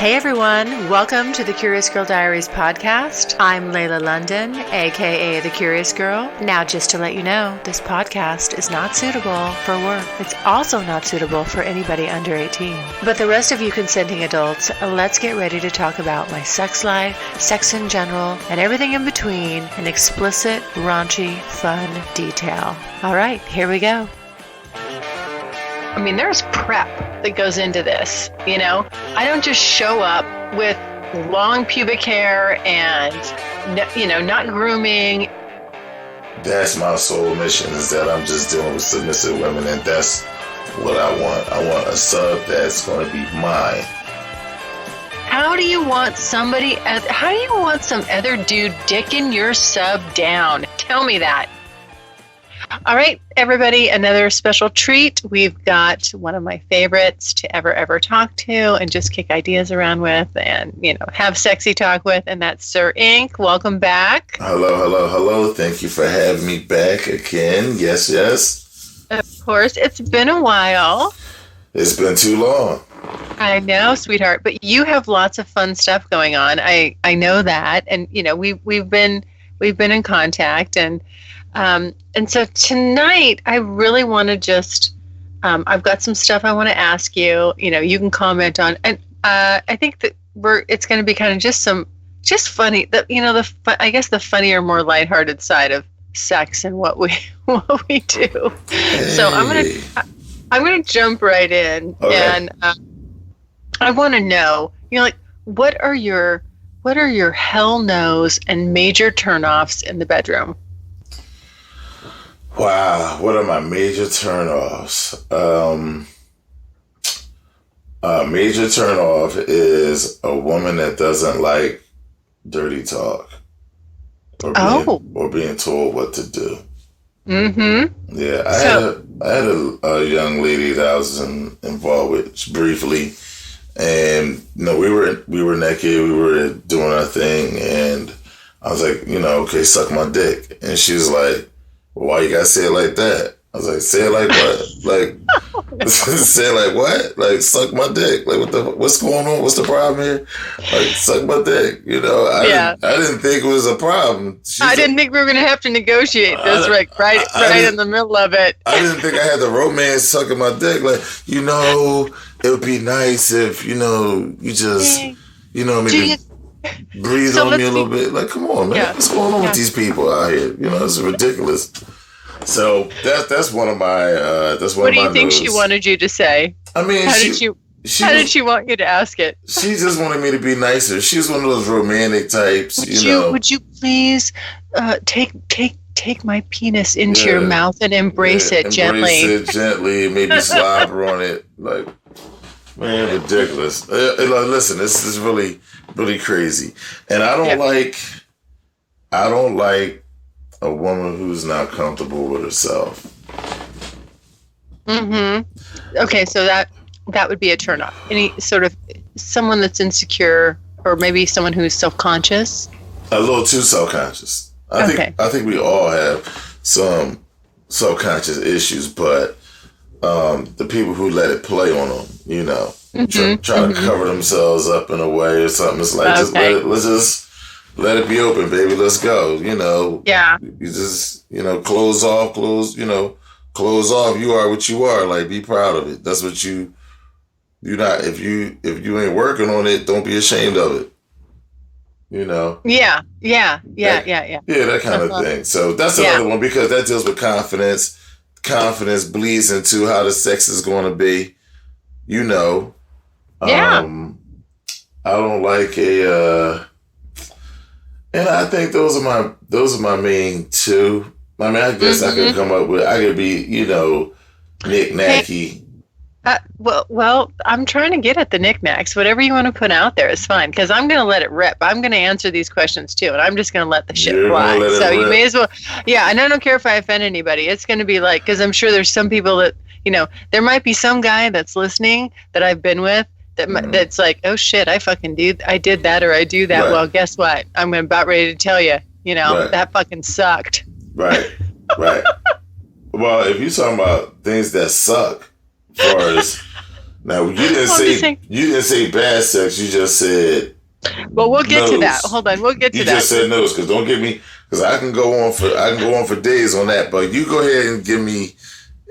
Hey everyone, welcome to the Curious Girl Diaries podcast. I'm Layla London, aka The Curious Girl. Now just to let you know, this podcast is not suitable for work. It's also not suitable for anybody under 18. But the rest of you consenting adults, let's get ready to talk about my sex life, sex in general, and everything in between in explicit, raunchy, fun detail. All right, here we go. I mean, there's prep that goes into this, you know? I don't just show up with long pubic hair and, not grooming. That's my sole mission, is that I'm just dealing with submissive women, and that's what I want. I want a sub that's going to be mine. How do you want some other dude dicking your sub down? Tell me that. All right, everybody, another special treat. We've got one of my favorites to ever talk to and just kick ideas around with and, have sexy talk with, and that's Sir Inq. Welcome back. Hello. Thank you for having me back again. Yes. Of course. It's been a while. It's been too long. I know, sweetheart, but you have lots of fun stuff going on. I know that, and, we've been in contact, and so tonight I really want to just, I've got some stuff I want to ask you, you can comment on, and I think that it's going to be kind of just funny, I guess the funnier, more lighthearted side of sex and what we do. Hey. So I'm going to jump right in. Okay. And I want to know, what are your hell no's and major turnoffs in the bedroom? Wow, what are my major turnoffs? Major turnoff is a woman that doesn't like dirty talk or being told what to do. Mm-hmm. Yeah, I had a young lady that I was involved with briefly, and we were naked, we were doing our thing, and I was like, okay, suck my dick, and she was like, why you gotta say it like that? I was like, say it like what? Like, say it like what? Like, suck my dick. Like, what's going on? What's the problem here? Like, suck my dick. I didn't think it was a problem. I didn't think we were gonna have to negotiate this right in the middle of it. I didn't think I had the romance sucking my dick. Like, it would be nice if you just maybe breathe on me a little bit. Like, come on, man. Yeah. What's going on with these people out here? It's ridiculous. So that's one of my What do you think she wanted you to say? I mean, how did she want you to ask it? She just wanted me to be nicer. She's one of those romantic types. Would you please take my penis into your mouth and embrace it gently? Embrace it gently. Maybe slobber on it. Like, man, ridiculous. Listen, this is really, really crazy, and I don't like a woman who's not comfortable with herself. Mm-hmm. Okay, so that would be a turnoff. Any sort of someone that's insecure, or maybe someone who's self-conscious. A little too self-conscious. I think we all have some self-conscious issues, but the people who let it play on them, try to cover themselves up in a way or something. It's like, let's just let it be open, baby. Let's go. Yeah. You just, close off. You are what you are. Like, be proud of it. That's what you're not. If you ain't working on it, don't be ashamed of it. Yeah. Yeah, that kind of thing. So that's another one, because that deals with confidence. Confidence bleeds into how the sex is going to be. I don't like and I think those are my main two. I mean, I guess I could come up with, I could be, knick-knacky. Well, I'm trying to get at the knickknacks. Whatever you want to put out there is fine, because I'm going to let it rip. I'm going to answer these questions too, and I'm just going to let the shit fly. So you may as well, and I don't care if I offend anybody. It's going to be like, because I'm sure there's some people that, there might be some guy that's listening that I've been with that's like, oh shit, I did that, or I do that. Right. Well, guess what? I'm about ready to tell you, that fucking sucked. Right. Well, if you're talking about things that suck, as far as Now you didn't say bad sex. You just said. Well, we'll get to that. Hold on, we'll get to that. You just said nose, because don't give me, because I can go on for days on that. But you go ahead and give me,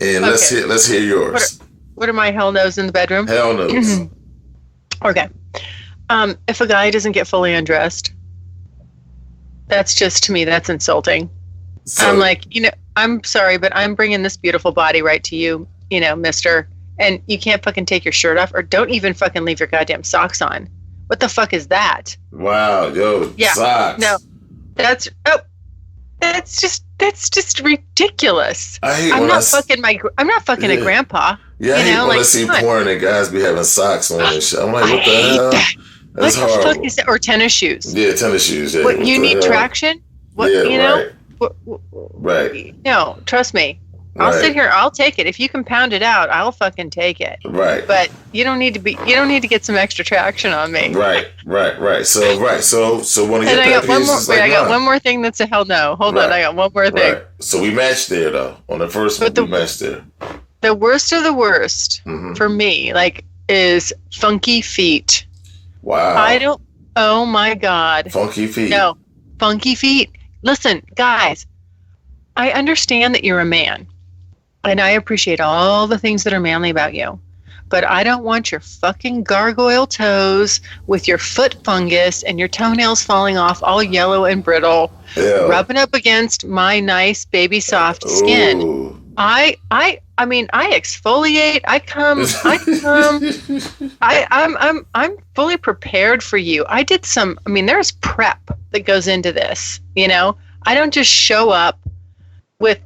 and let's hear yours. What are my hell no's in the bedroom? Hell no's. Okay. If a guy doesn't get fully undressed, that's just, to me, that's insulting. So, I'm like, I'm sorry, but I'm bringing this beautiful body right to you, mister, and you can't fucking take your shirt off, or don't even fucking leave your goddamn socks on. What the fuck is that? Wow, yo, yeah, socks. No, that's just ridiculous. I'm not fucking a grandpa. Yeah, I hate when I see porn and guys be having socks on and shit. I'm like, what the hell? That's horrible. What the fuck is that? Or tennis shoes. Yeah, tennis shoes. Yeah, what you need traction? What, yeah, right. Right. No, trust me. I'll sit here. I'll take it. If you can pound it out, I'll fucking take it. Right. But you don't need to get some extra traction on me. Right. So one of your pet peeves I got one more thing that's a hell no. Hold on, I got one more thing. Right. So we matched there though. On the first one, we matched there. The worst of the worst for me, is funky feet. Wow. Oh my God. Funky feet. No, funky feet. Listen, guys, I understand that you're a man. And I appreciate all the things that are manly about you. But I don't want your fucking gargoyle toes with your foot fungus and your toenails falling off all yellow and brittle, rubbing up against my nice baby soft skin. Ooh. I mean, I exfoliate. I'm fully prepared for you. There's prep that goes into this. I don't just show up with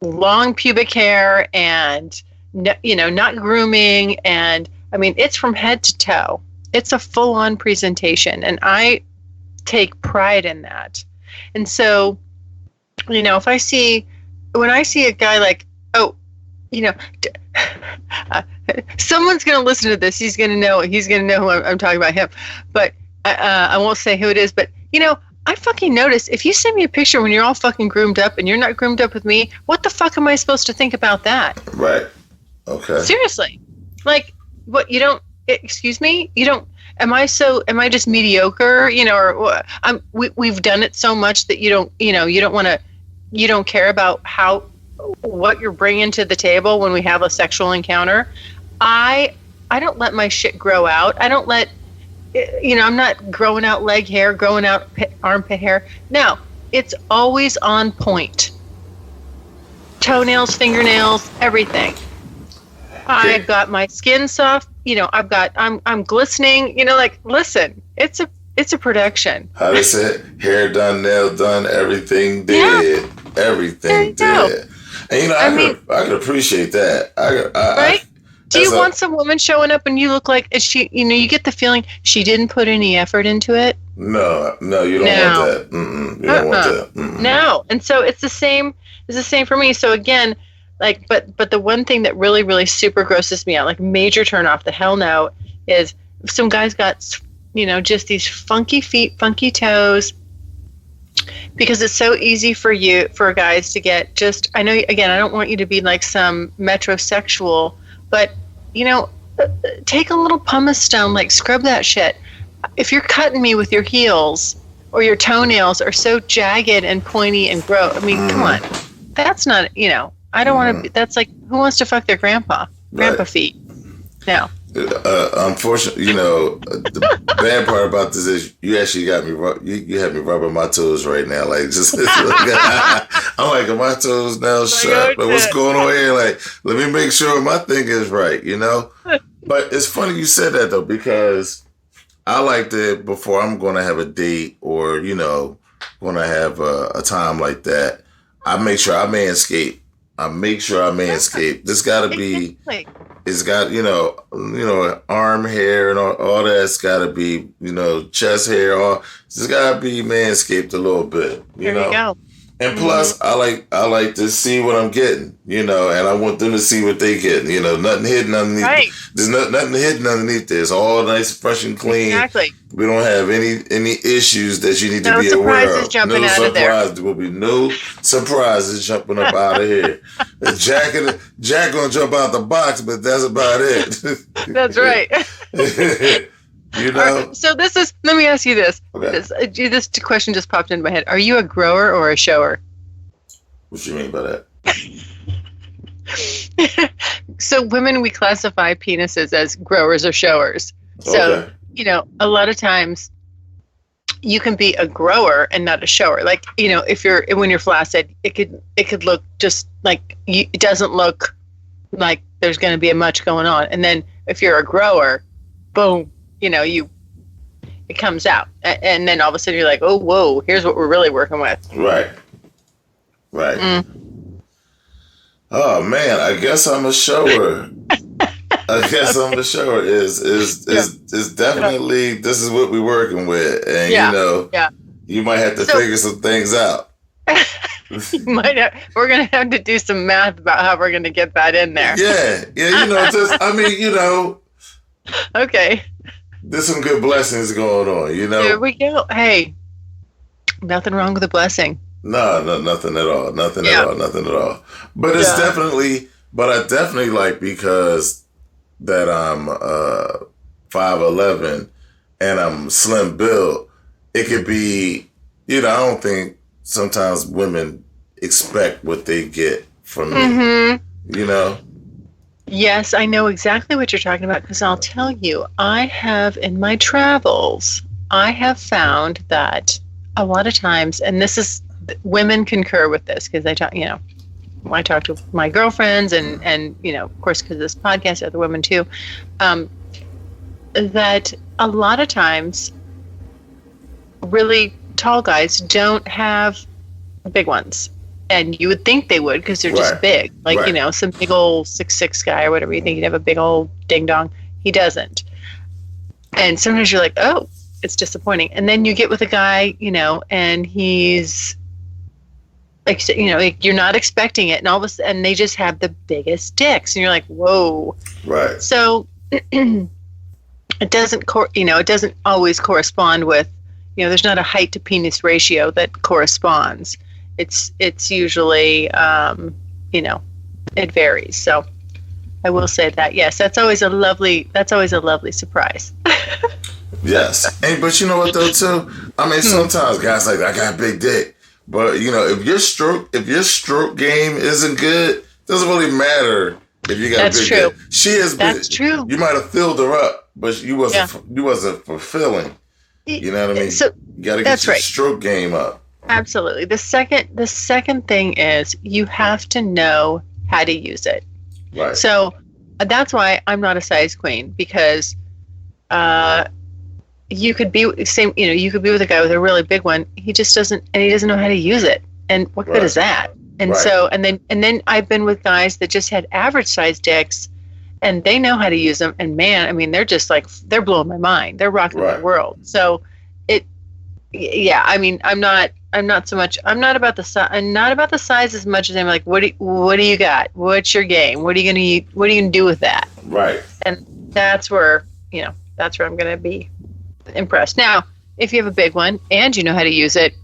long pubic hair and not grooming, and it's from head to toe. It's a full-on presentation, and I take pride in that. And so, if when I see a guy someone's going to listen to this, he's going to know who I'm talking about, him, but I won't say who it is. But I fucking notice, if you send me a picture when you're all fucking groomed up and you're not groomed up with me, what the fuck am I supposed to think about that? Right. Okay. Seriously. What, you don't, excuse me? You don't, am I just mediocre? Or we've done it so much that you don't care about what you're bringing to the table when we have a sexual encounter. I don't let my shit grow out. I don't let, I'm not growing out leg hair, growing out armpit hair. No, it's always on point. Toenails, fingernails, everything. I've got my skin soft. I'm glistening. Listen, it's a production. How they say, hair done, nail done, everything did, everything did. And I could appreciate that. Right? Do you want some woman showing up and you look like you get the feeling she didn't put any effort into it? No, you don't want that. You don't want that. No, and so it's the same. It's the same for me. So again, but the one thing that really, really super grosses me out, major turn off, the hell no, is if some guys got just these funky feet, funky toes. Because it's so easy for guys to get just. I know. Again, I don't want you to be like some metrosexual. But, take a little pumice stone, scrub that shit. If you're cutting me with your heels or your toenails are so jagged and pointy and gross, come on. That's not, I don't want to be, that's like, who wants to fuck their grandpa? Grandpa feet. No. Unfortunately, the bad part about this is you actually got me. You have me rubbing my toes right now. I'm like, are my toes now sharp? What's going on here? Let me make sure my thing is right. But it's funny you said that though, because I like that before I'm going to have a date or going to have a time like that. I make sure I manscape. This got to be. It's got, arm hair and all that's got to be, chest hair. It's got to be manscaped a little bit. There you go. And plus, I like to see what I'm getting, and I want them to see what they get. Nothing hidden underneath. Right. There's nothing hidden underneath this. It's all nice, fresh, and clean. Exactly. We don't have any issues that you need to be aware of. No surprises jumping out of there. There will be no surprises jumping up out of here. Jack gonna jump out the box, but that's about it. That's right. Right, so let me ask you this. Okay. This question just popped into my head. Are you a grower or a shower? What you mean by that? So women, we classify penises as growers or showers. So, a lot of times you can be a grower and not a shower. Like, when you're flaccid, it could look just like, it doesn't look like there's going to be much going on. And then if you're a grower, boom, it comes out. And then all of a sudden you're like, oh, whoa, here's what we're really working with. Right. Oh man, I guess I'm a shower. Is definitely, this is what we're working with. And you might have to figure some things out. We're going to have to do some math about how we're going to get that in there. Okay. There's some good blessings going on, There we go. Hey, nothing wrong with a blessing. No, nothing at all. Nothing at all. But it's definitely, I definitely like, because that I'm 5'11" and I'm slim built, it could be, I don't think sometimes women expect what they get from me, Yes, I know exactly what you're talking about, because I'll tell you, I have, in my travels, I have found that a lot of times, and this is, women concur with this, because I talk to my girlfriends and of course, because of this podcast, other women too, that a lot of times really tall guys don't have big ones. And you would think they would, because they're just big. Like, some big old 6'6" guy or whatever, you think he'd have a big old ding dong. He doesn't. And sometimes you're like, oh, it's disappointing. And then you get with a guy, and he's like, you're not expecting it. And all of a sudden they just have the biggest dicks. And you're like, whoa. Right. So it doesn't always correspond with, there's not a height to penis ratio that corresponds. It's usually, it varies. So I will say that, yes, that's always a lovely surprise. Yes. But you know what though too? I mean, sometimes guys like, I got a big dick, but if your stroke game isn't good, it doesn't really matter if you got a big dick. She is. That's true. You might have filled her up, but you wasn't fulfilling. You know what I mean? So you got to get your stroke game up. Absolutely. The second thing is you have to know how to use it. Right. So that's why I'm not a size queen, because you could be with a guy with a really big one. He just doesn't know how to use it. And what good is that? And so and then I've been with guys that just had average sized dicks, and they know how to use them. And man, I mean, they're just like, they're blowing my mind. They're rocking my world. So I'm not so much. I'm not about the size. I'm not about the size as much as I'm like, what do you got? What's your game? What are you gonna do with that? Right. And that's where I'm gonna be impressed. Now, if you have a big one and you know how to use it,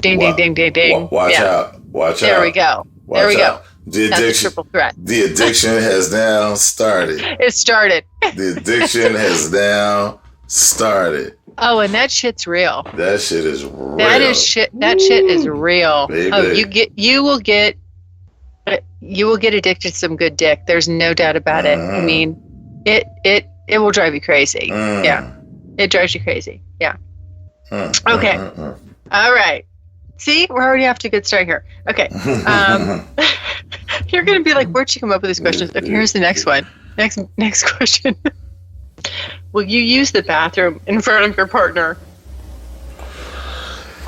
ding, ding, ding, ding, ding. Watch out. There we go. There we go. The addiction. That's a triple threat. The addiction has now started. It started. The addiction has now started. Oh, and that shit's real. That shit is real. That shit is real. Baby. Oh, you will get addicted to some good dick. There's no doubt about it. I mean, it will drive you crazy. Yeah, it drives you crazy. Yeah. Okay. All right. See, we're already off to a good start here. Okay. You're gonna be like, where'd you come up with these questions? Okay, here's the next one. Next question. Will you use the bathroom in front of your partner?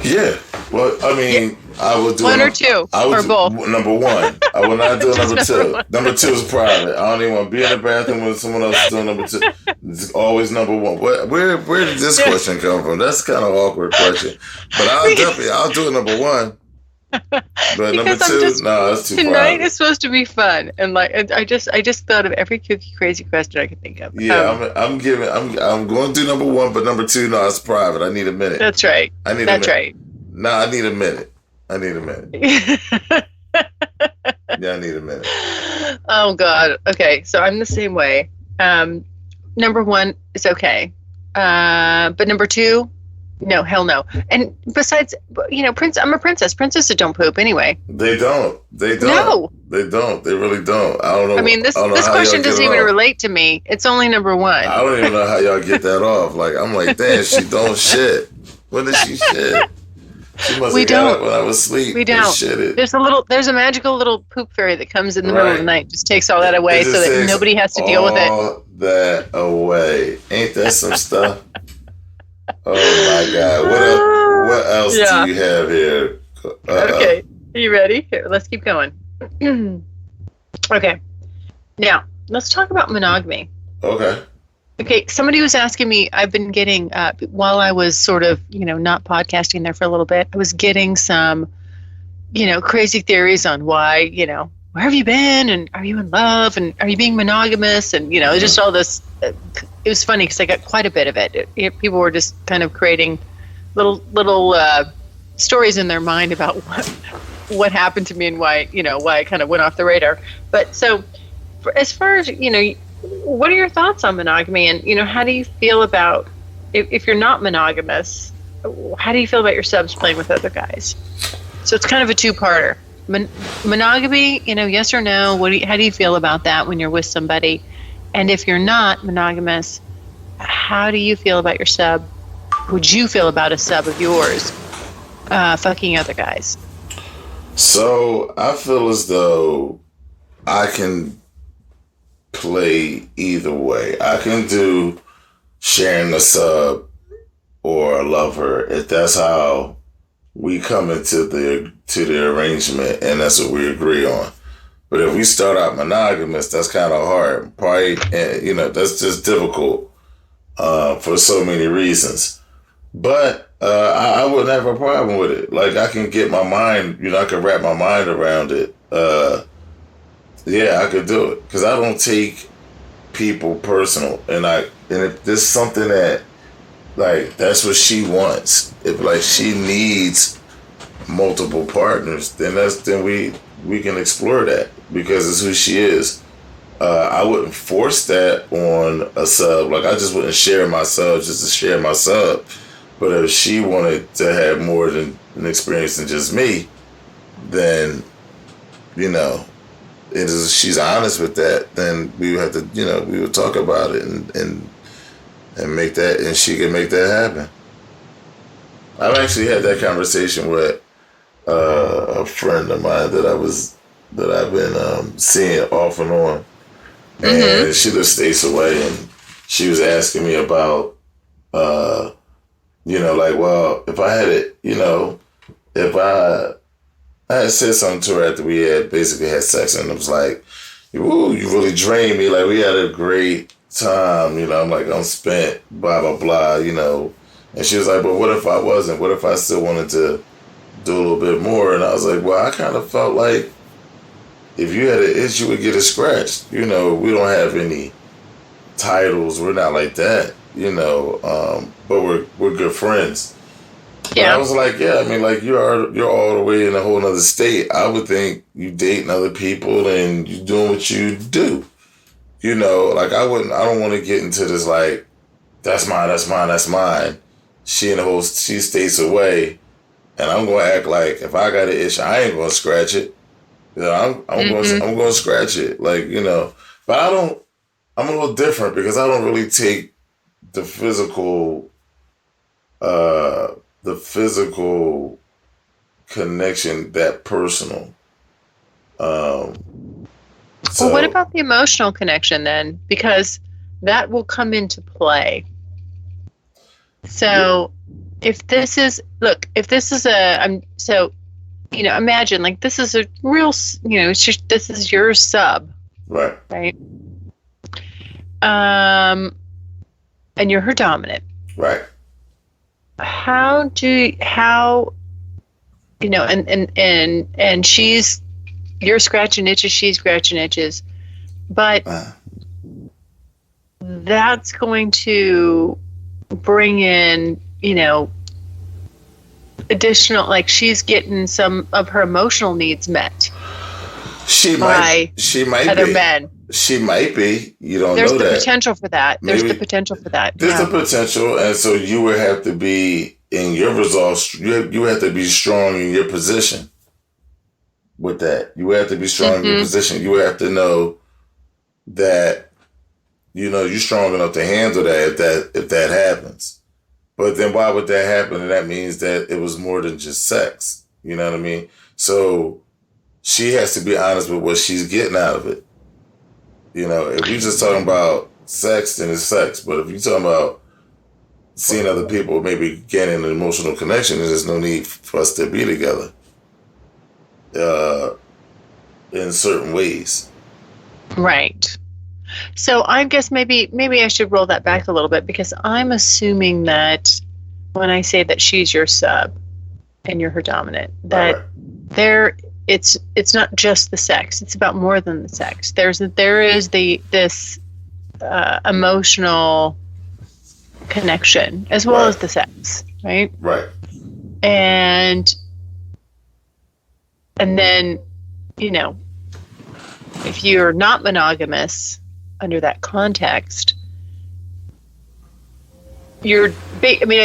Yeah. Well, I mean, I will do one or two, or both. Number one, I will not do number two. Number two is private. I don't even want to be in the bathroom when someone else is doing number two. It's always number one. Where did this question come from? That's kind of an awkward question. But I'll do it number one. But number Because two, no, that's too tonight private. is supposed to be fun, and like I just thought of every kooky, crazy question I could think of. Yeah, I'm going through number one, but number two, no, it's private. I need a minute. That's right. I need a That's minute. right. No, I need a minute. I need a minute. Yeah, I need a minute. Oh God. Okay, so I'm the same way. Number one is okay, but number two, no, hell no. And besides, I'm a princess. Princesses don't poop anyway. They don't. They don't. No. They don't. They really don't. I don't know. I mean, this I don't know this how question y'all get doesn't it even off. relate to me. It's only number one. I don't even know how y'all get that off. Like, I'm like, damn, she don't shit. When does she shit? She must have got up when I was asleep. We don't. There's a magical little poop fairy that comes in the middle of the night, just takes all that away so that nobody has to deal with it. All that away. Ain't that some stuff? Oh my God. What else do you have here? Okay. Are you ready? Here, let's keep going. Okay. Now, let's talk about monogamy. Okay, somebody was asking me, I've been getting, while I was sort of, not podcasting there for a little bit, I was getting some, crazy theories on why, where have you been? And are you in love? And are you being monogamous? And, just all this. It was funny because I got quite a bit of it. People were just kind of creating little stories in their mind about what happened to me and why I kind of went off the radar. But so as far as, what are your thoughts on monogamy? And, how do you feel about, if you're not monogamous, how do you feel about your subs playing with other guys? So it's kind of a two-parter. Monogamy, yes or no? How do you feel about that when you're with somebody? And if you're not monogamous, how do you feel about your sub? Would you feel about a sub of yours fucking other guys? So I feel as though I can play either way. I can do sharing a sub or a lover if that's how we come into the arrangement and that's what we agree on. But if we start out monogamous, that's kind of hard. Probably, that's just difficult for so many reasons. But I wouldn't have a problem with it. Like, I can get my mind, I can wrap my mind around it. Yeah, I could do it. Because I don't take people personal. And if there's something that, like, that's what she wants. If, like, she needs multiple partners, then we can explore that. Because it's who she is. I wouldn't force that on a sub. Like, I just wouldn't share my sub just to share my sub. But if she wanted to have more than an experience than just me, then, she's honest with that, then we would have to, we would talk about it and make that, and she can make that happen. I've actually had that conversation with a friend of mine that I've been seeing off and on. And she lives states away, and she was asking me about, like, well, if I had it, if I had said something to her after we had basically had sex, and it was like, ooh, you really drained me. Like, we had a great time, I'm like, I'm spent, blah, blah, blah, And she was like, but what if I wasn't? What if I still wanted to do a little bit more? And I was like, well, I kind of felt like if you had an issue, you would get it scratched. We don't have any titles. We're not like that, but we're good friends. Yeah. But I was like, yeah, I mean, like, you're all the way in a whole nother state. I would think you dating other people and you doing what you do. Like, I don't want to get into this, like, that's mine. She stays away, and I'm going to act like if I got an issue, I ain't going to scratch it. I'm going to scratch it, like, but I'm a little different because I don't really take the physical connection that personal. Well, what about the emotional connection then? Because that will come into play. So if this is imagine, like, this is a real, this is your sub. Right. Right. And you're her dominant. Right. How and you're scratching itches, she's scratching itches, but that's going to bring in, additional, like she's getting some of her emotional needs met. She might other be. men. She might be. You don't There's know that. There's the potential for that. There's the potential for that. There's the potential, and so you would have to be in your resolve. You have to be strong in your position. With that, you have to be strong in your position. You have to know that you're strong enough to handle that if that happens. But then why would that happen? And that means that it was more than just sex. You know what I mean? So she has to be honest with what she's getting out of it. If you're just talking about sex, then it's sex. But if you're talking about seeing other people, maybe getting an emotional connection, there's no need for us to be together in certain ways. Right. So I guess maybe I should roll that back a little bit, because I'm assuming that when I say that she's your sub and you're her dominant, that it's not just the sex. It's about more than the sex. There is this emotional connection as well as the sex, right? Right. And then, if you're not monogamous under that context, I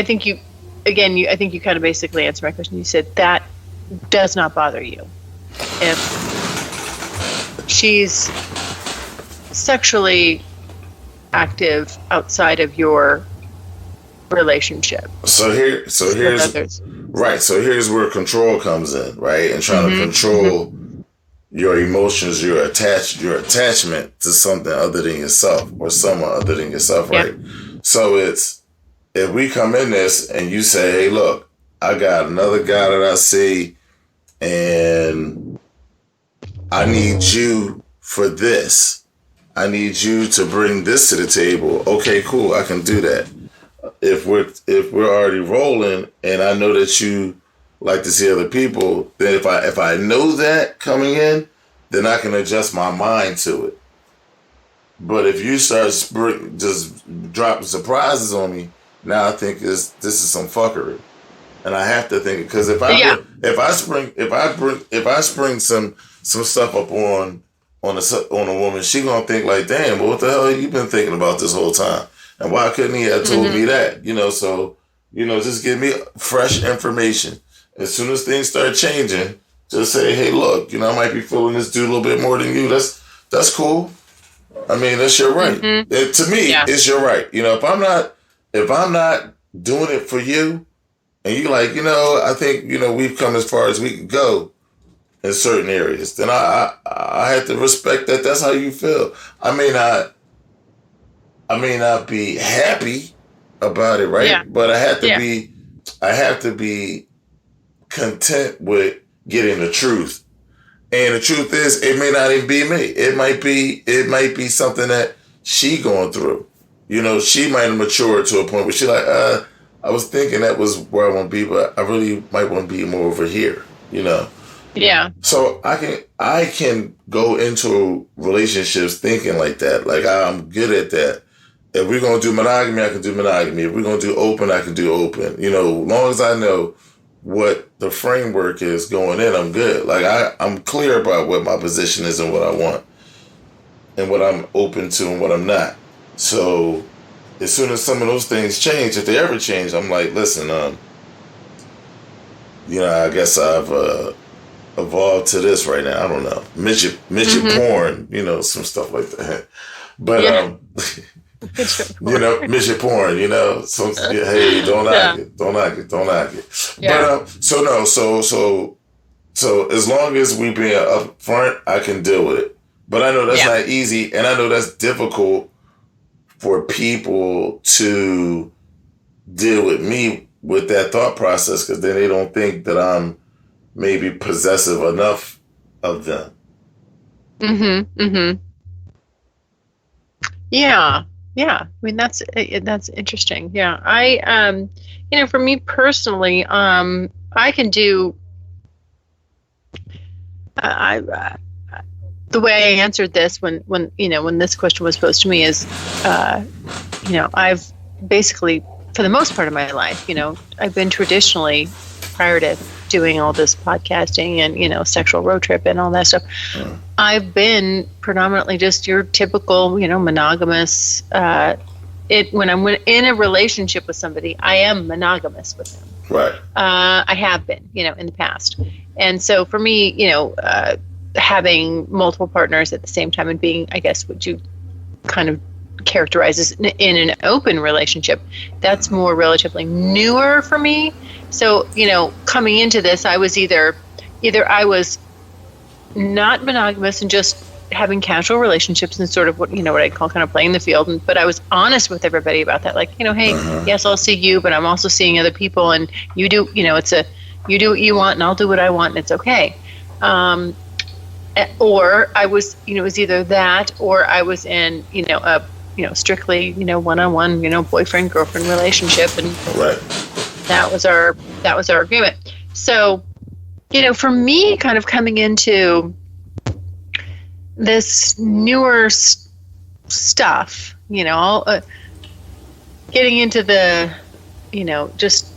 think you kind of basically answered my question. You said that does not bother you if she's sexually active outside of your relationship. So here's where control comes in, right? And trying to control your emotions, your attachment to something other than yourself or someone other than yourself, right? So it's, if we come in this and you say, hey, look, I got another guy that I see and I need you for this. I need you to bring this to the table. Okay, cool, I can do that. If we're already rolling and I know that you like to see other people, then if I know that coming in, then I can adjust my mind to it. But if you start just dropping surprises on me, now I think this is some fuckery, and I have to think, because if I spring some stuff up on a woman, she gonna think like, damn, well, what the hell have you been thinking about this whole time? And why couldn't he have told me that? So just give me fresh information. As soon as things start changing, just say, hey, look, I might be feeling this dude a little bit more than you. That's cool. I mean, that's your right. To me, it's your right. If I'm not doing it for you, and you like, I think, we've come as far as we can go in certain areas, then I have to respect that. That's how you feel. I may not be happy about it, right? Yeah. But I have to be content with getting the truth. And the truth is, it may not even be me. It might be something that she going through. She might have matured to a point where she like, I was thinking that was where I want to be, but I really might want to be more over here. Yeah. So I can go into relationships thinking like that. Like, I'm good at that. If we're gonna do monogamy, I can do monogamy. If we're gonna do open, I can do open. As long as I know what the framework is going in, I'm good. Like, I'm clear about what my position is and what I want and what I'm open to and what I'm not. So as soon as some of those things change, if they ever change, I'm like, listen, I guess I've evolved to this right now. I don't know. Midget porn, some stuff like that. But midget porn, hey, don't knock it. Yeah. But so as long as we being up front, I can deal with it. But I know that's not easy, and I know that's difficult for people to deal with me with that thought process, because then they don't think that I'm maybe possessive enough of them. Yeah. I mean, that's interesting. Yeah. I, for me personally, I can do I the way I answered this when this question was posed to me is, I've basically, for the most part of my life, I've been traditionally, prior to doing all this podcasting and, sexual road trip and all that stuff, I've been predominantly just your typical, monogamous. When I'm in a relationship with somebody, I am monogamous with them. Right. I have been, in the past. And so for me, having multiple partners at the same time and being, I guess, what you kind of characterize as in an open relationship, that's more relatively newer for me. So, coming into this, I was either I was not monogamous and just having casual relationships and sort of what I'd call kind of playing the field. But I was honest with everybody about that. Like, hey, yes, I'll see you, but I'm also seeing other people, and you do, you do what you want and I'll do what I want, and it's okay. Or I was, it was either that, or I was in, a, strictly, one-on-one, boyfriend, girlfriend relationship. And right. that was our agreement. So, for me, kind of coming into this newer stuff, getting into the, just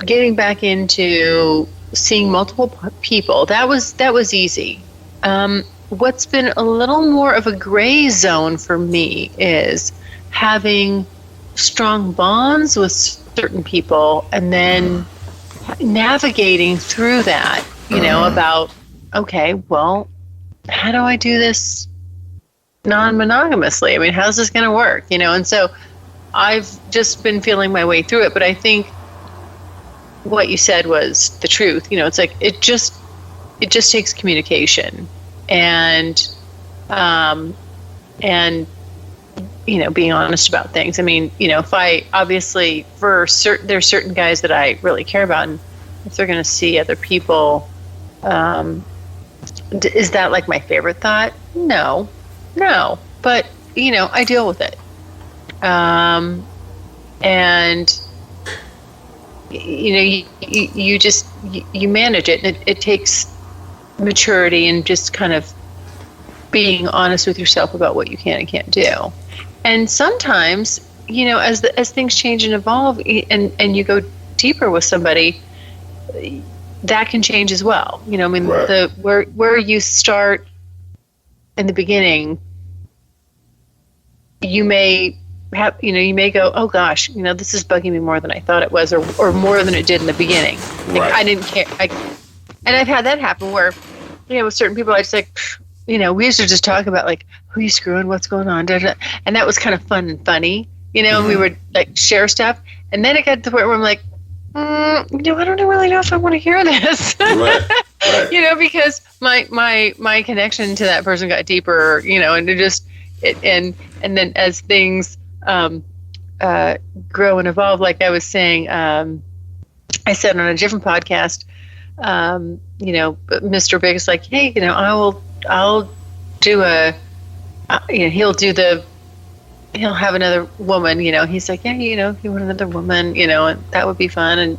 getting back into seeing multiple people, that was easy. What's been a little more of a gray zone for me is having strong bonds with certain people and then navigating through that, about, okay, well, how do I do this non-monogamously? I mean, how's this going to work? And so I've just been feeling my way through it. But I think what you said was the truth. It's like, it just takes communication and being honest about things. I mean, if I obviously there's certain guys that I really care about, and if they're going to see other people, is that like my favorite thought? No, but I deal with it. And you just manage it. It takes maturity and just kind of being honest with yourself about what you can and can't do. And sometimes, as things change and evolve, and you go deeper with somebody, that can change as well. I mean, right. Where you start in the beginning, you may have, you may go, oh gosh, this is bugging me more than I thought it was, or more than it did in the beginning. Like, right. I didn't care. And I've had that happen where, with certain people, I just like, we used to just talk about like, who you screwing, what's going on, and that was kind of fun and funny, and we would like share stuff. And then it got to the point where I'm like, I don't really know if I want to hear this. Right. Because my connection to that person got deeper, and and then as things grow and evolve, like I was saying, I said on a different podcast, Mr. Big is like, hey, I'll do he'll have another woman, he's like, yeah, if you want another woman, and that would be fun.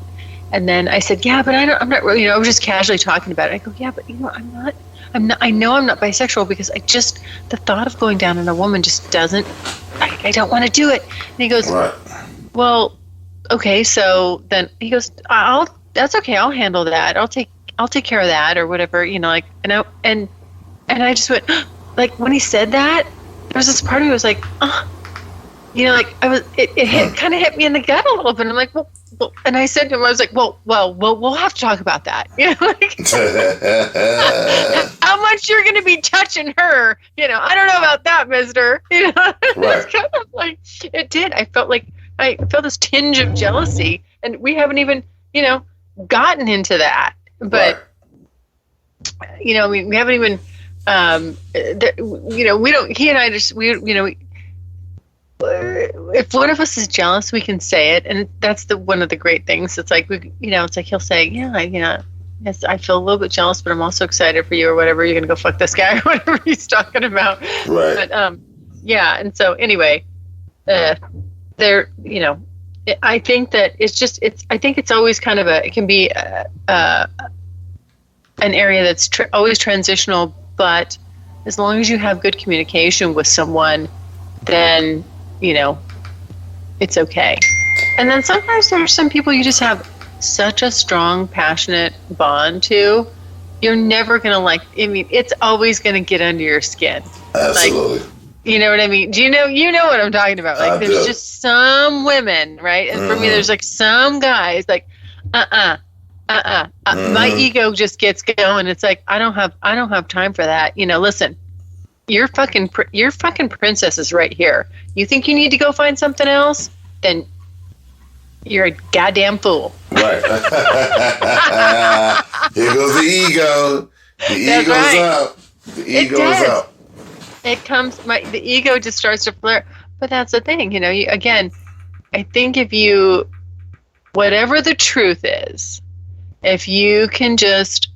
And then I said, yeah, but I'm not really, I was just casually talking about it. I go, yeah, but I know I'm not bisexual because the thought of going down on a woman just doesn't, I don't want to do it. And he goes, right. Well, okay. So then he goes, that's okay. I'll handle that. I'll take care of that or whatever, and I just went, like, when he said that, there was this part of me was like, like it kind of hit me in the gut a little bit. I'm like, well, and I said to him, I was like, well, we'll have to talk about that. How much you're going to be touching her? I don't know about that, mister. Right. It's kind of like, it did. I felt this tinge of jealousy, and we haven't even, gotten into that. But, right. I mean, we haven't even, we don't, he and I just, if one of us is jealous, we can say it, and that's one of the great things. It's like it's like he'll say, yeah, yes, I feel a little bit jealous, but I'm also excited for you, or whatever. You're gonna go fuck this guy, or whatever he's talking about. Right. But yeah, and so anyway, I think that I think it's always kind of it can be an area that's always transitional, but as long as you have good communication with someone, then, it's okay. And then sometimes there's some people you just have such a strong, passionate bond to, you're never going to it's always going to get under your skin. Absolutely. You know what I mean? Do you know what I'm talking about? There's just some women, right? And for me, there's some guys my ego just gets going. It's like, I don't have time for that. Listen, your fucking princess is right here. You think you need to go find something else? Then you're a goddamn fool. Right. Here goes the ego. The ego's up. The ego's up. It comes, the ego just starts to flare. But that's the thing, again, I think whatever the truth is, if you can just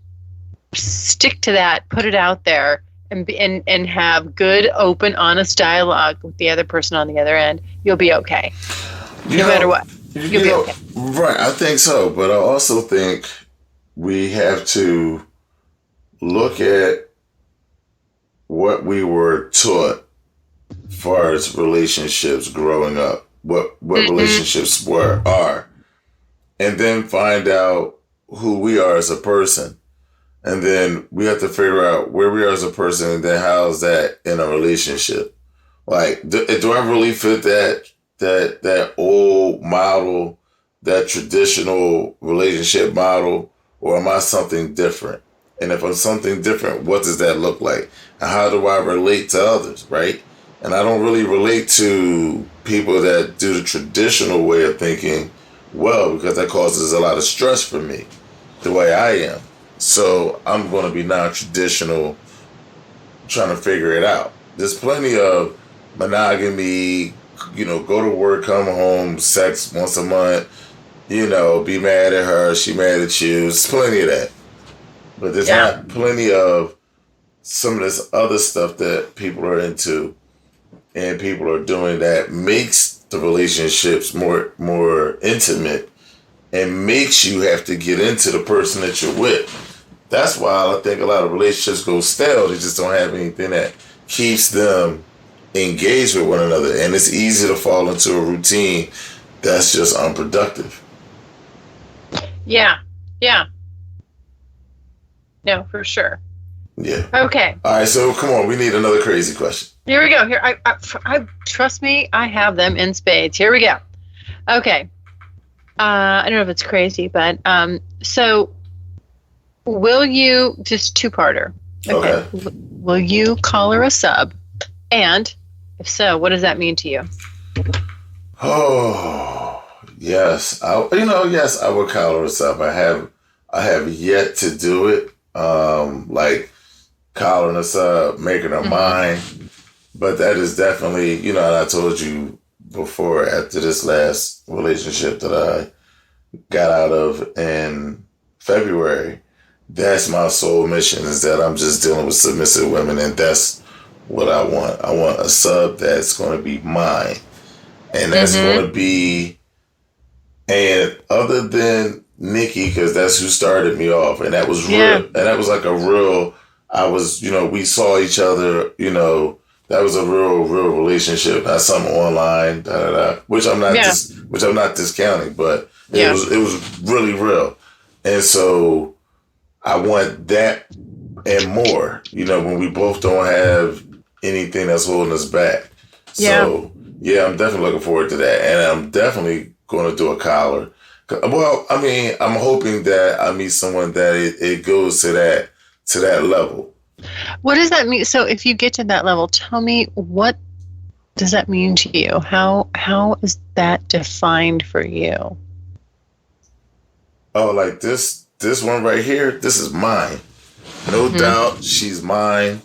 stick to that, put it out there, and have good, open, honest dialogue with the other person on the other end, you'll be okay. No matter what. You'll be okay. Right, I think so. But I also think we have to look at what we were taught as far as relationships growing up, what relationships are, and then find out who we are as a person. And then we have to figure out where we are as a person, and then how's that in a relationship. Like, do I really fit that old model, that traditional relationship model, or am I something different? And if I'm something different, what does that look like? And how do I relate to others, right? And I don't really relate to people that do the traditional way of thinking well, because that causes a lot of stress for me, the way I am. So I'm going to be non-traditional, trying to figure it out. There's plenty of monogamy, go to work, come home, sex once a month, be mad at her, she mad at you. There's plenty of that. But there's not plenty of some of this other stuff that people are into and people are doing that makes the relationships more intimate and makes you have to get into the person that you're with. That's why I think a lot of relationships go stale. They just don't have anything that keeps them engaged with one another. And it's easy to fall into a routine that's just unproductive. Yeah. No, for sure. Yeah. Okay. All right, so come on. We need another crazy question. Here we go. Here, I trust me, I have them in spades. Here we go. Okay. I don't know if it's crazy, but so will you, just two-parter. Okay. Will you call her a sub? And if so, what does that mean to you? Oh, yes. Yes, I would call her a sub. I have yet to do it. Like calling us up, making her mine. But that is definitely, and I told you before, after this last relationship that I got out of in February, that's my sole mission, is that I'm just dealing with submissive women, and that's what I want. I want a sub that's going to be mine. And that's going to be, and other than Nikki, because that's who started me off, and that was real, and that was like a real, we saw each other, that was a real relationship, not something online, which I'm not discounting, but it was really real. And so I want that and more, when we both don't have anything that's holding us back. So I'm definitely looking forward to that, and I'm definitely going to do a collar. Well, I'm hoping that I meet someone that it goes to that level. What does that mean? So if you get to that level, tell me, what does that mean to you? How is that defined for you? Oh, like this one right here, this is mine. No doubt she's mine,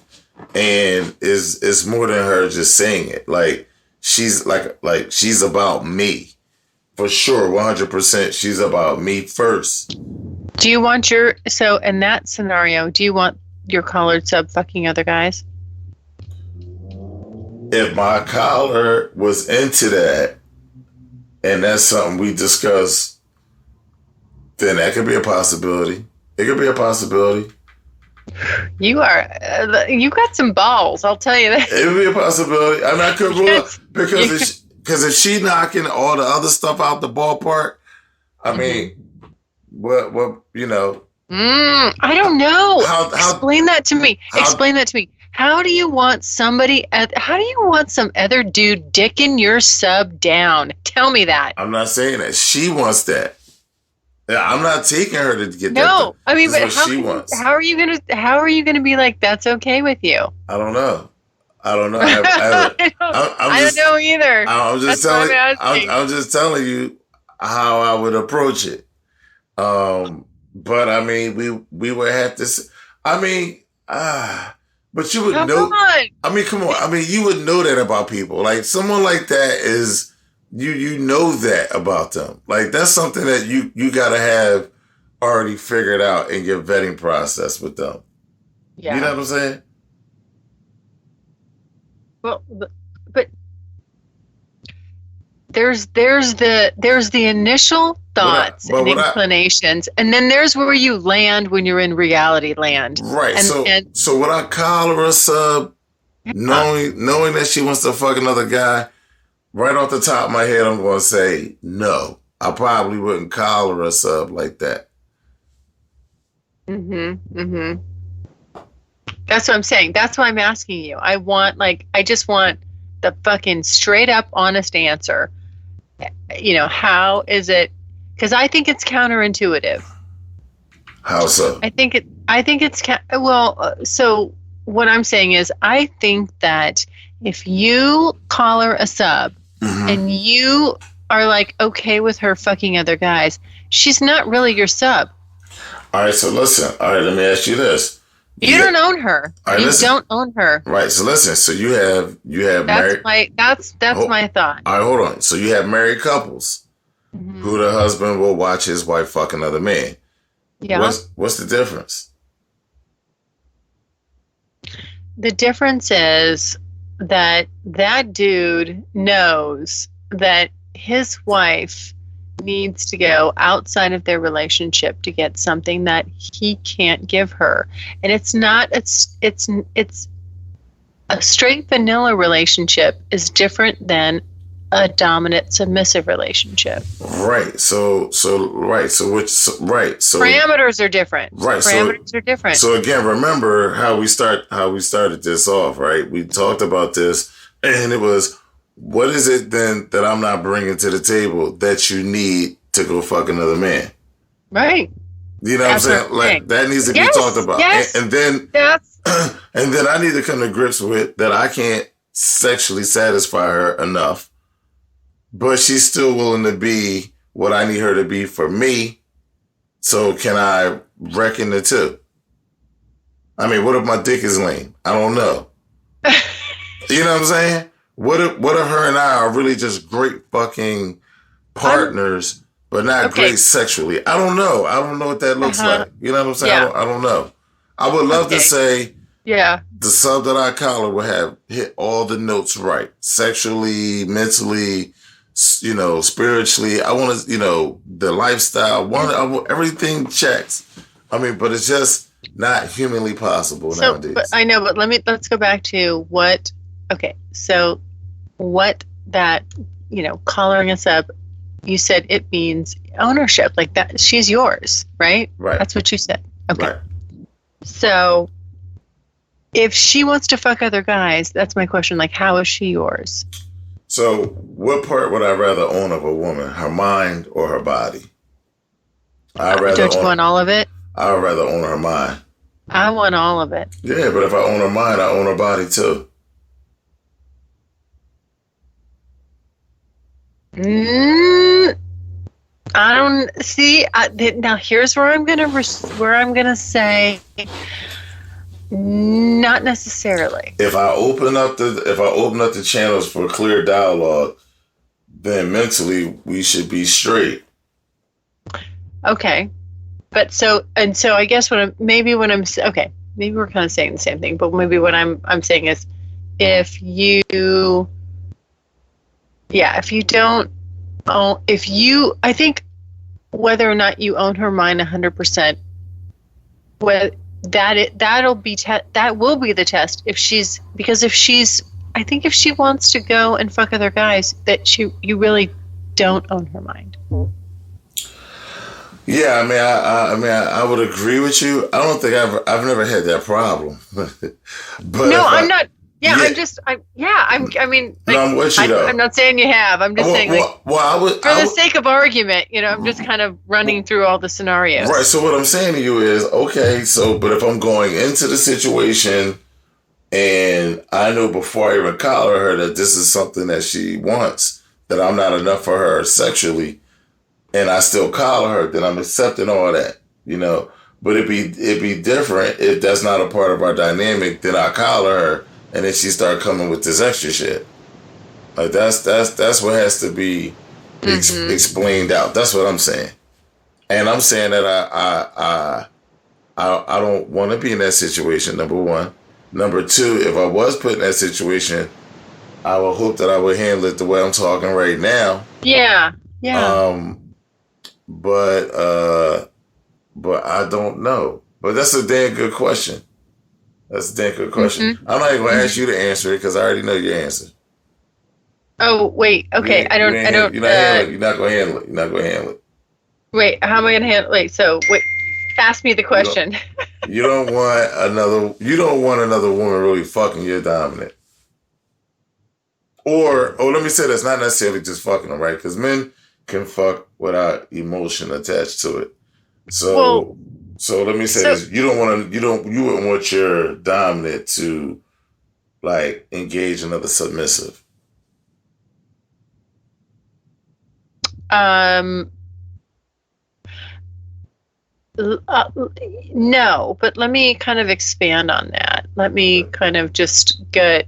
and it's more than her just saying it. Like she's like she's about me. For sure, 100%, she's about me first. Do you want so in that scenario, do you want your collared sub fucking other guys? If my collar was into that, and that's something we discuss, then that could be a possibility. It could be a possibility. You you got some balls, I'll tell you that. It would be a possibility. I mean, I could rule out because if she knocking all the other stuff out the ballpark, I mean, what you know? I don't know. Explain that to me. Explain that to me. How do you want somebody? How do you want some other dude dicking your sub down? Tell me that. I'm not saying that she wants that. I'm not taking her to get that. No, I mean, but how are you gonna be like, that's okay with you? I don't know. I don't know. I don't know either. I'm just telling you how I would approach it. But I mean, we would have to. I mean, but you would know. I mean, come on. I mean, you would know that about people. Like someone like that is. You know that about them. Like that's something that you gotta have already figured out in your vetting process with them. Yeah. You know what I'm saying? Well, but there's the initial thoughts and inclinations, and then there's where you land when you're in reality land. Right. So would I call her a sub, knowing that she wants to fuck another guy? Right off the top of my head, I'm going to say no. I probably wouldn't call her a sub like that. That's what I'm saying. That's why I'm asking you. I just want the fucking straight up honest answer. You know, how is it? Because I think it's counterintuitive. How so? I think it's so what I'm saying is I think that if you call her a sub and you are like okay with her fucking other guys, she's not really your sub. All right, so listen. All right, let me ask you this. You don't own her. Right, you don't own her. Right, so listen. So you have married. That's my thought. All right, hold on. So you have married couples who the husband will watch his wife fuck another man. Yeah. What's the difference? The difference is that dude knows that his wife needs to go outside of their relationship to get something that he can't give her. And it's a straight vanilla relationship is different than a dominant submissive relationship. Right. So parameters are different. Right. Parameters are different. So again, remember how we started this off, right? We talked about this and it was, what is it then that I'm not bringing to the table that you need to go fuck another man? Right. You know what I'm saying? Like that needs to be talked about. Yes. And then I need to come to grips with that I can't sexually satisfy her enough. But she's still willing to be what I need her to be for me. So can I reckon the two? I mean, what if my dick is lame? I don't know. You know what I'm saying? What if her and I are really just great fucking partners, but not great sexually? I don't know. I don't know what that looks like. You know what I'm saying? Yeah. I don't know. I would love to say the sub that I call her would have hit all the notes right. Sexually, mentally, you know, spiritually. I want to, you know, the lifestyle. Everything checks. I mean, but it's just not humanly possible nowadays. But I know, but let's go back to what. Okay, so what that, you know, collaring us up. You said it means ownership, like that. She's yours, right? Right. That's what you said. Okay. Right. So, if she wants to fuck other guys, that's my question. Like, how is she yours? So, what part would I rather own of a woman? Her mind or her body? Don't you want all of it? I would rather own her mind. I want all of it. Yeah, but if I own her mind, I own her body too. I don't see. Now, here's where I'm gonna say. Not necessarily. If I open up the channels for clear dialogue, then mentally we should be straight. Okay, but so I guess maybe we're kind of saying the same thing, but maybe what I'm saying is, if you don't own, I think whether or not you own her mind 100%, that'll be that will be the test if she's I think if she wants to go and fuck other guys, that you really don't own her mind. Yeah, I would agree with you. I don't think I've never had that problem. But no, I'm not. Yeah, I mean, like, no, I'm with you though. I'm not saying you have. I'm just saying, for the sake of argument, I'm just kind of running through all the scenarios. Right. So what I'm saying to you is, okay. So, but if I'm going into the situation and I know before I even collar her that this is something that she wants, that I'm not enough for her sexually, and I still collar her, then I'm accepting all that, But it'd be different if that's not a part of our dynamic. Then I collar her, and then she start coming with this extra shit. Like that's what has to be explained out. That's what I'm saying, and I'm saying that I don't want to be in that situation. Number one, number two, if I was put in that situation, I would hope that I would handle it the way I'm talking right now. Yeah. But I don't know. But that's a damn good question. That's a damn good question. I'm not even going to ask you to answer it because I already know your answer. Oh, wait. Okay. You're not going to handle it. You're not going to handle it. Wait, how am I going to handle it? Wait, ask me the question. You don't want another woman really fucking your dominant. Or let me say that's not necessarily just fucking them, right? Because men can fuck without emotion attached to it. So let me say this: you wouldn't want your dominant to like engage another submissive. No, but let me kind of expand on that. Let me kind of just get,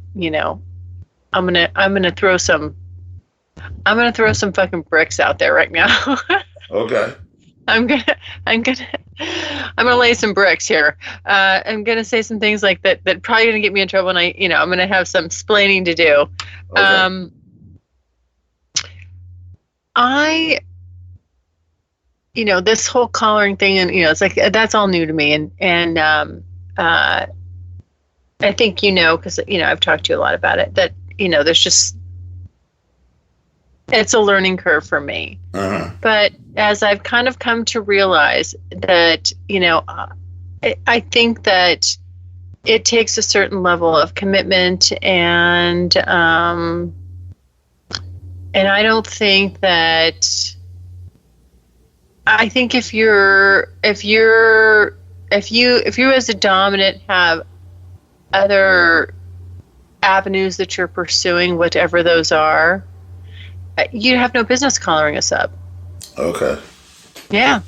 I'm gonna throw some fucking bricks out there right now. Okay. I'm gonna lay some bricks here. I'm gonna say some things like that probably gonna get me in trouble, and I'm gonna have some explaining to do. Okay. This whole collaring thing, and it's like that's all new to me, and I think because I've talked to you a lot about it, that there's just it's a learning curve for me. But as I've kind of come to realize that I think that it takes a certain level of commitment, and I don't think that. I think if you as a dominant have other avenues that you're pursuing, whatever those are, you have no business collaring us up. Okay. Yeah,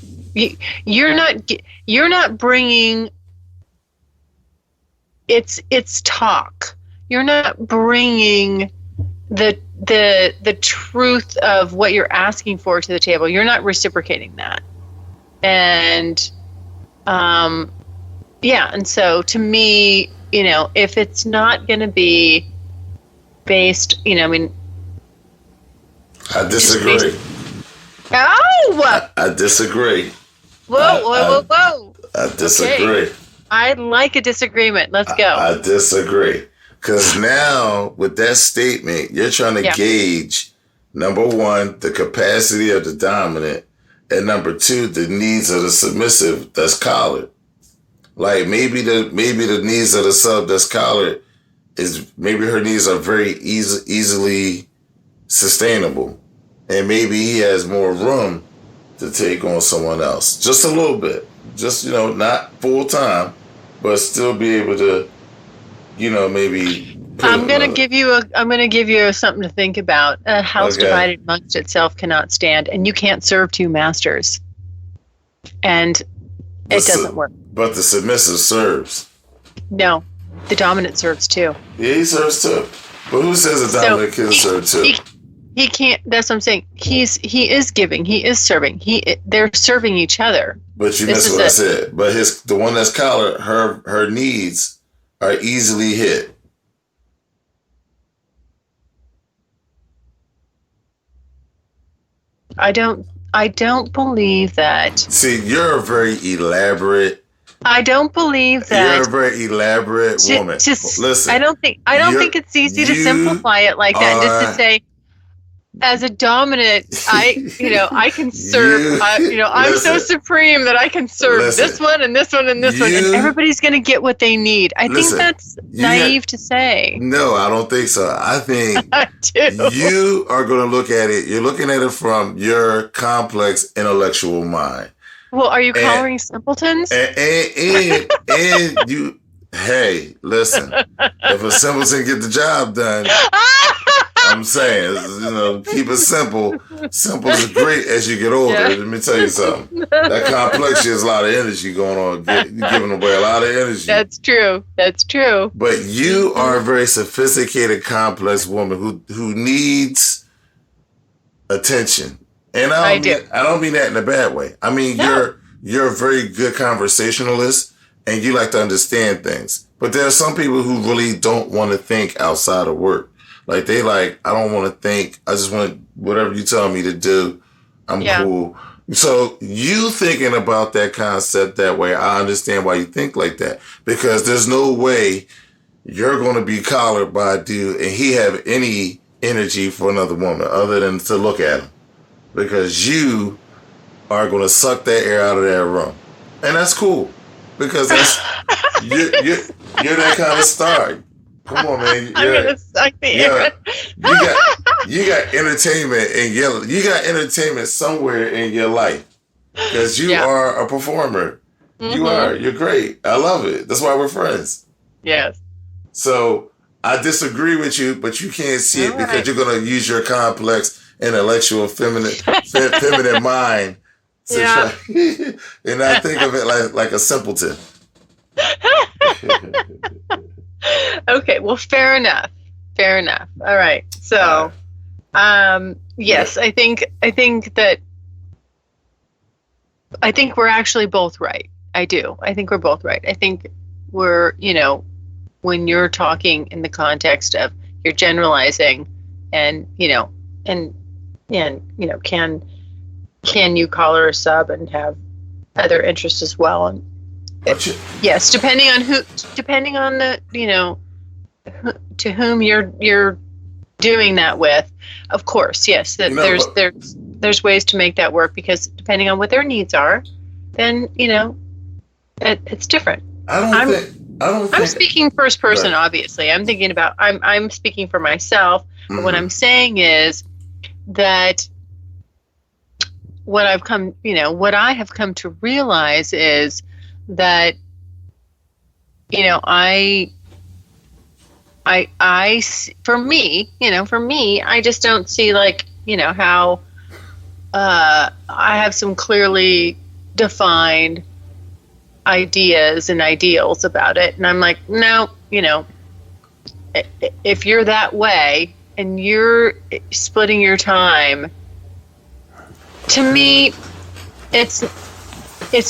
you're not bringing. It's talk. You're not bringing the truth of what you're asking for to the table. You're not reciprocating that. And and so to me, if it's not going to be based, I disagree. I disagree. Whoa. I disagree. Okay. I'd like a disagreement. Let's go. I disagree. Because now, with that statement, you're trying to gauge, number one, the capacity of the dominant, and number two, the needs of the submissive that's collared. Like maybe the needs of the sub that's collared is maybe her needs are very easily sustainable, and maybe he has more room to take on someone else, just a little bit, just not full time, but still be able to. Maybe. I'm gonna give you something to think about. A house divided amongst itself cannot stand, and you can't serve two masters. And it doesn't work. But the submissive serves. No, the dominant serves too. Yeah, he serves too. But who says a dominant can serve too? He can't. That's what I'm saying. He is giving. He is serving. They're serving each other. But you missed what I said. But the one that's collared, her needs are easily hit. I don't believe that. See, you're a very elaborate I don't believe that. You're a very elaborate woman. Listen, I don't think it's easy to simplify it like that, and just to say, as a dominant, I can serve. I'm so supreme that I can serve this one and this one and this one, and everybody's going to get what they need. I think that's naive to say. No, I don't think so. I think you are going to look at it. You're looking at it from your complex intellectual mind. Well, are you calling simpletons? And you, hey, listen, if a simpleton get the job done, I'm saying, keep it simple. Simple is great as you get older. Yeah. Let me tell you something. That complexity is a lot of energy going on, giving away a lot of energy. That's true. But you are a very sophisticated, complex woman who needs attention. And I don't mean that in a bad way. I mean, you're a very good conversationalist and you like to understand things. But there are some people who really don't want to think outside of work. Like, I don't want to think. I just want whatever you tell me to do. I'm cool. So you thinking about that concept that way, I understand why you think like that. Because there's no way you're going to be collared by a dude and he have any energy for another woman other than to look at him. Because you are going to suck that air out of that room. And that's cool. Because that's you're that kind of star. Come on, man. I'm gonna suck the air. You got entertainment you got entertainment somewhere in your life. Because you are a performer. Mm-hmm. You're great. I love it. That's why we're friends. Yes. So I disagree with you, but you can't see it because you're gonna use your complex, intellectual, feminine mind to try and I think of it like a simpleton. Okay, well, fair enough. All right. So, yes, I think we're actually both right. I do. I think we're both right. I think we're, when you're talking in the context of you're generalizing and, can you call her a sub and have other interests as well? And yes, depending on the, to whom you're doing that with, of course, yes, there's ways to make that work because depending on what their needs are, then, it's different. I'm speaking first person, right. Obviously. I'm thinking about, I'm speaking for myself, but what I'm saying is that what I have come to realize is that, for me, I just don't see how, I have some clearly defined ideas and ideals about it. And I'm like, no, if you're that way and you're splitting your time, to me, it's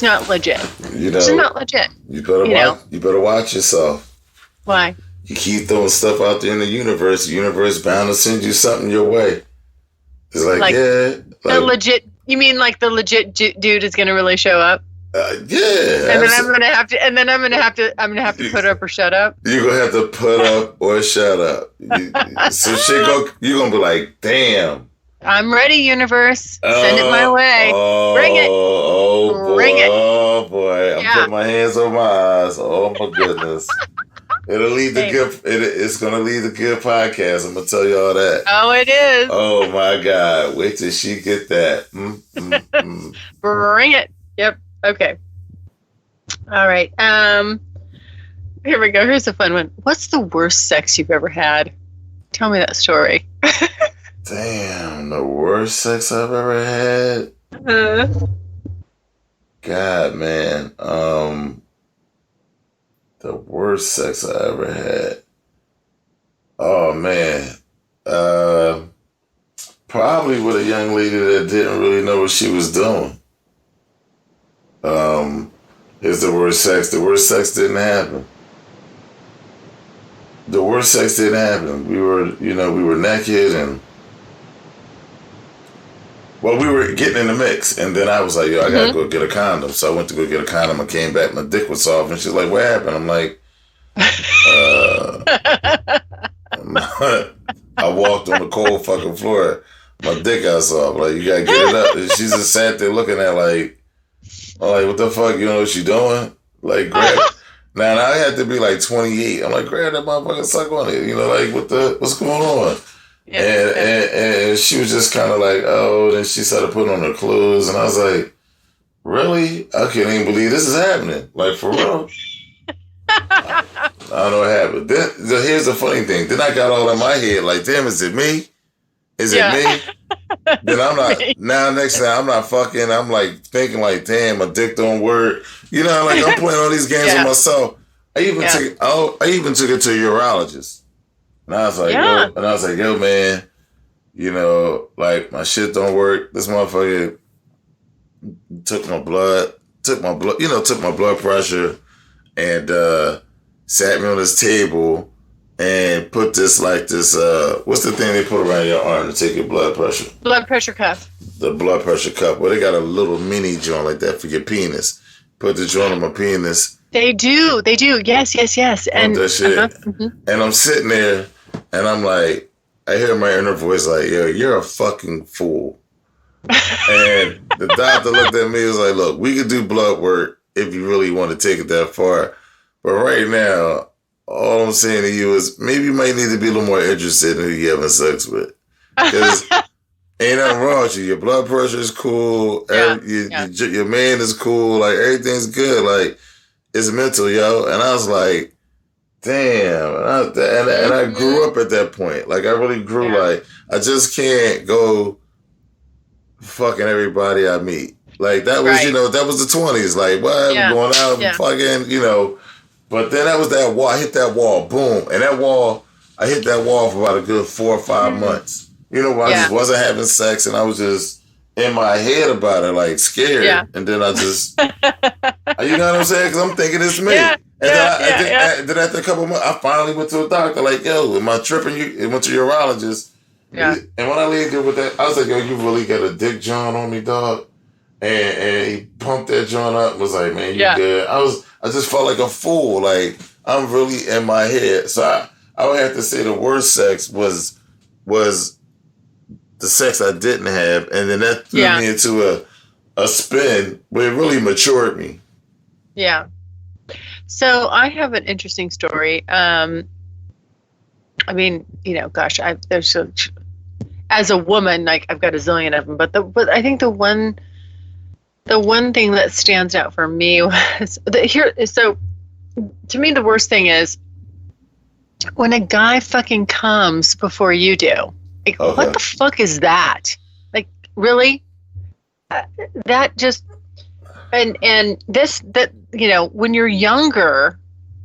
not legit. It's not legit. You better watch yourself. Why? You keep throwing stuff out there in the universe bound to send you something your way. It's the legit. You mean like the legit dude is going to really show up? Yeah. And then I'm going to have to put up or shut up. You're going to have to put up or shut up. You're going to be like, damn. I'm ready, universe. Send it my way. Bring it. Bring it. Oh boy. I'm putting my hands on my eyes. Oh my goodness. It'll lead the good. It's gonna lead the good podcast. I'm gonna tell you all that. Oh, it is. Oh my God! Wait till she get that. Bring it. Yep. Okay. All right. Here we go. Here's a fun one. What's the worst sex you've ever had? Tell me that story. Damn, the worst sex I've ever had. God, man. The worst sex I ever had. Oh man. Probably with a young lady that didn't really know what she was doing. Is the worst sex. The worst sex didn't happen. The worst sex didn't happen. We were naked and Well, we were getting in the mix, and then I was like, yo, I gotta go get a condom. So I went to go get a condom. I came back, my dick was off, and she's like, what happened? I'm like, I walked on the cold fucking floor. My dick got soft. Like, you gotta get it up. And she just sat there looking at like, I'm like, what the fuck? You know what she doing? Like, grab. Now I had to be like 28. I'm like, grab that motherfucker, suck on it. You know, like, what's going on? Yeah, and she was just kind of like, oh, then she started putting on her clothes, and I was like, really? I can't even believe this is happening. Like, for real? I don't know what happened. Then, here's the funny thing. Then I got all in my head, like, damn, is it me? Is it me? Then I'm not, now next time I'm not fucking, I'm like thinking like, damn, my dick don't work. You know, like I'm playing all these games with myself. I even took it to a urologist. And I was like, yo, man, you know, like my shit don't work. This motherfucker took my blood pressure and sat me on this table and put this what's the thing they put around your arm to take your blood pressure? Blood pressure cuff. The blood pressure cuff. Well, they got a little mini joint like that for your penis. Put the joint on my penis. They do. Yes. And that shit. And I'm sitting there and I'm like, I hear my inner voice like, yo, you're a fucking fool. And the doctor looked at me and was like, look, we could do blood work if you really want to take it that far. But right now, all I'm saying to you is maybe you might need to be a little more interested in who you're having sex with. Because ain't nothing wrong with you. Your blood pressure is cool. Your man is cool. Like, everything's good. Like, it's mental, yo. And I was like, damn. And I grew up at that point. Like, I really grew. Like, I just can't go fucking everybody I meet. Like, that was, that was the 20s. Like, what? Going out fucking, But then that was that wall. I hit that wall. Boom. And I hit that wall for about a good 4 or 5 months. I just wasn't having sex, and I was just in my head about it, like scared. Yeah. And then I just, you know what I'm saying? Because I'm thinking it's me. Yeah. And then after a couple of months, I finally went to a doctor, like, yo, am I tripping? You went to a urologist. Yeah. And when I laid there with that, I was like, yo, you really got a dick joint on me, dog? And he pumped that joint up and was like, man, you good. I just felt like a fool. Like, I'm really in my head. So I would have to say the worst sex was the sex I didn't have. And then that threw me into a spin where it really matured me. Yeah. So I have an interesting story. I mean, gosh, as a woman, like, I've got a zillion of them, but I think the one thing that stands out for me was so to me, the worst thing is when a guy fucking comes before you do. Like, what the fuck is that? Like, really? That just, and this, that, when you're younger,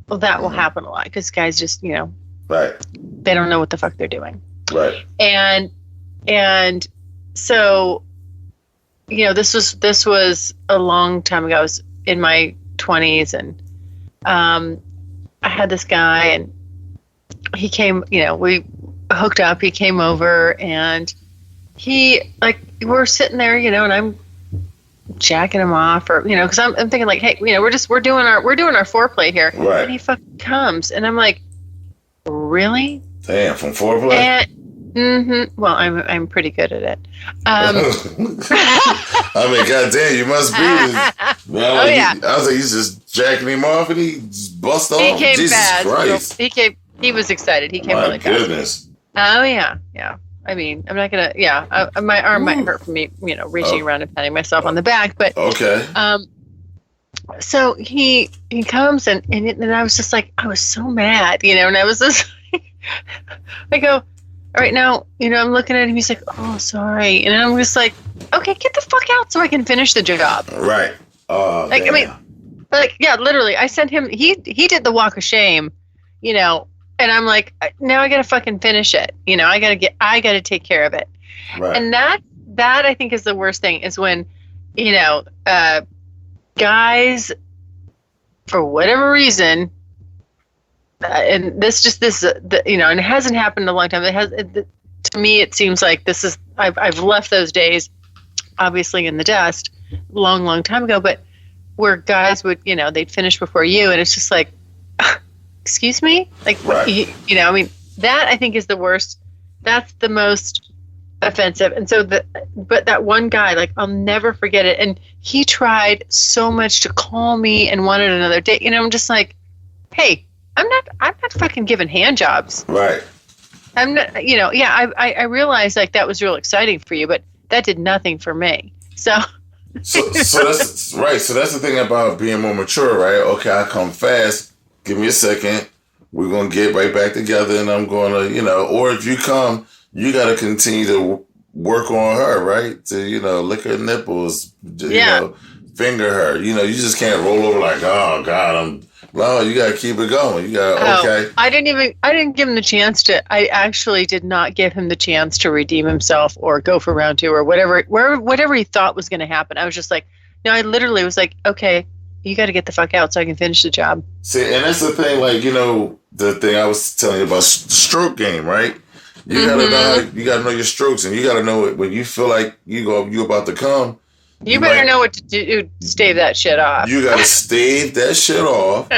well, that will happen a lot because guys just, right. They don't know what the fuck they're doing. Right. And so, this was a long time ago. I was in my 20s, and I had this guy, and he came, we hooked up. He came over, and we're sitting there, and I'm jacking him off, or because I'm thinking like, hey, we're doing our foreplay here, right? And he fucking comes, and I'm like, really? Damn, from foreplay. Well, I'm pretty good at it. I mean, goddamn, you must be. Man, I was like, he's just jacking him off, and he just bust off. He came Jesus fast. Christ. He was excited. He came My really fast. goodness. Oh yeah. I mean, I'm not gonna. My arm might hurt from me, reaching around and patting myself on the back. But okay. So he comes and I was just like, I was so mad, and I was just, I go, all right, now, I'm looking at him. He's like, oh, sorry, and I'm just like, okay, get the fuck out so I can finish the job. Right. Like, damn. I mean, like, yeah, literally, I sent him. He did the walk of shame, And I'm like, now I gotta fucking finish it. I gotta take care of it. Right. And that I think is the worst thing is when, guys, for whatever reason, and and it hasn't happened in a long time. To me, it seems like this is, I've left those days, obviously in the dust long time ago, but where guys would, they'd finish before you, and it's just like, excuse me? Like, right. I mean, that I think is the worst. That's the most offensive. And so but that one guy, like, I'll never forget it. And he tried so much to call me and wanted another date. I'm just like, hey, I'm not fucking giving hand jobs. Right. I'm not, I realized like that was real exciting for you, but that did nothing for me. So that's right. So that's the thing about being more mature, right? Okay, I come fast. Give me a second. We're going to get right back together, and I'm going to, or if you come, you got to continue to work on her, right? To, lick her nipples, finger her. You just can't roll over like, oh, God, no, you got to keep it going. You got okay. I didn't give him the chance I actually did not give him the chance to redeem himself or go for round 2 or whatever he thought was going to happen. I was just like, no, I literally was like, okay, you got to get the fuck out so I can finish the job. See, and that's the thing, like, the thing I was telling you about stroke game, right? You gotta know your strokes, and you gotta know it when you feel like you about to come. You better know what to do to stave that shit off. You gotta stave that shit off.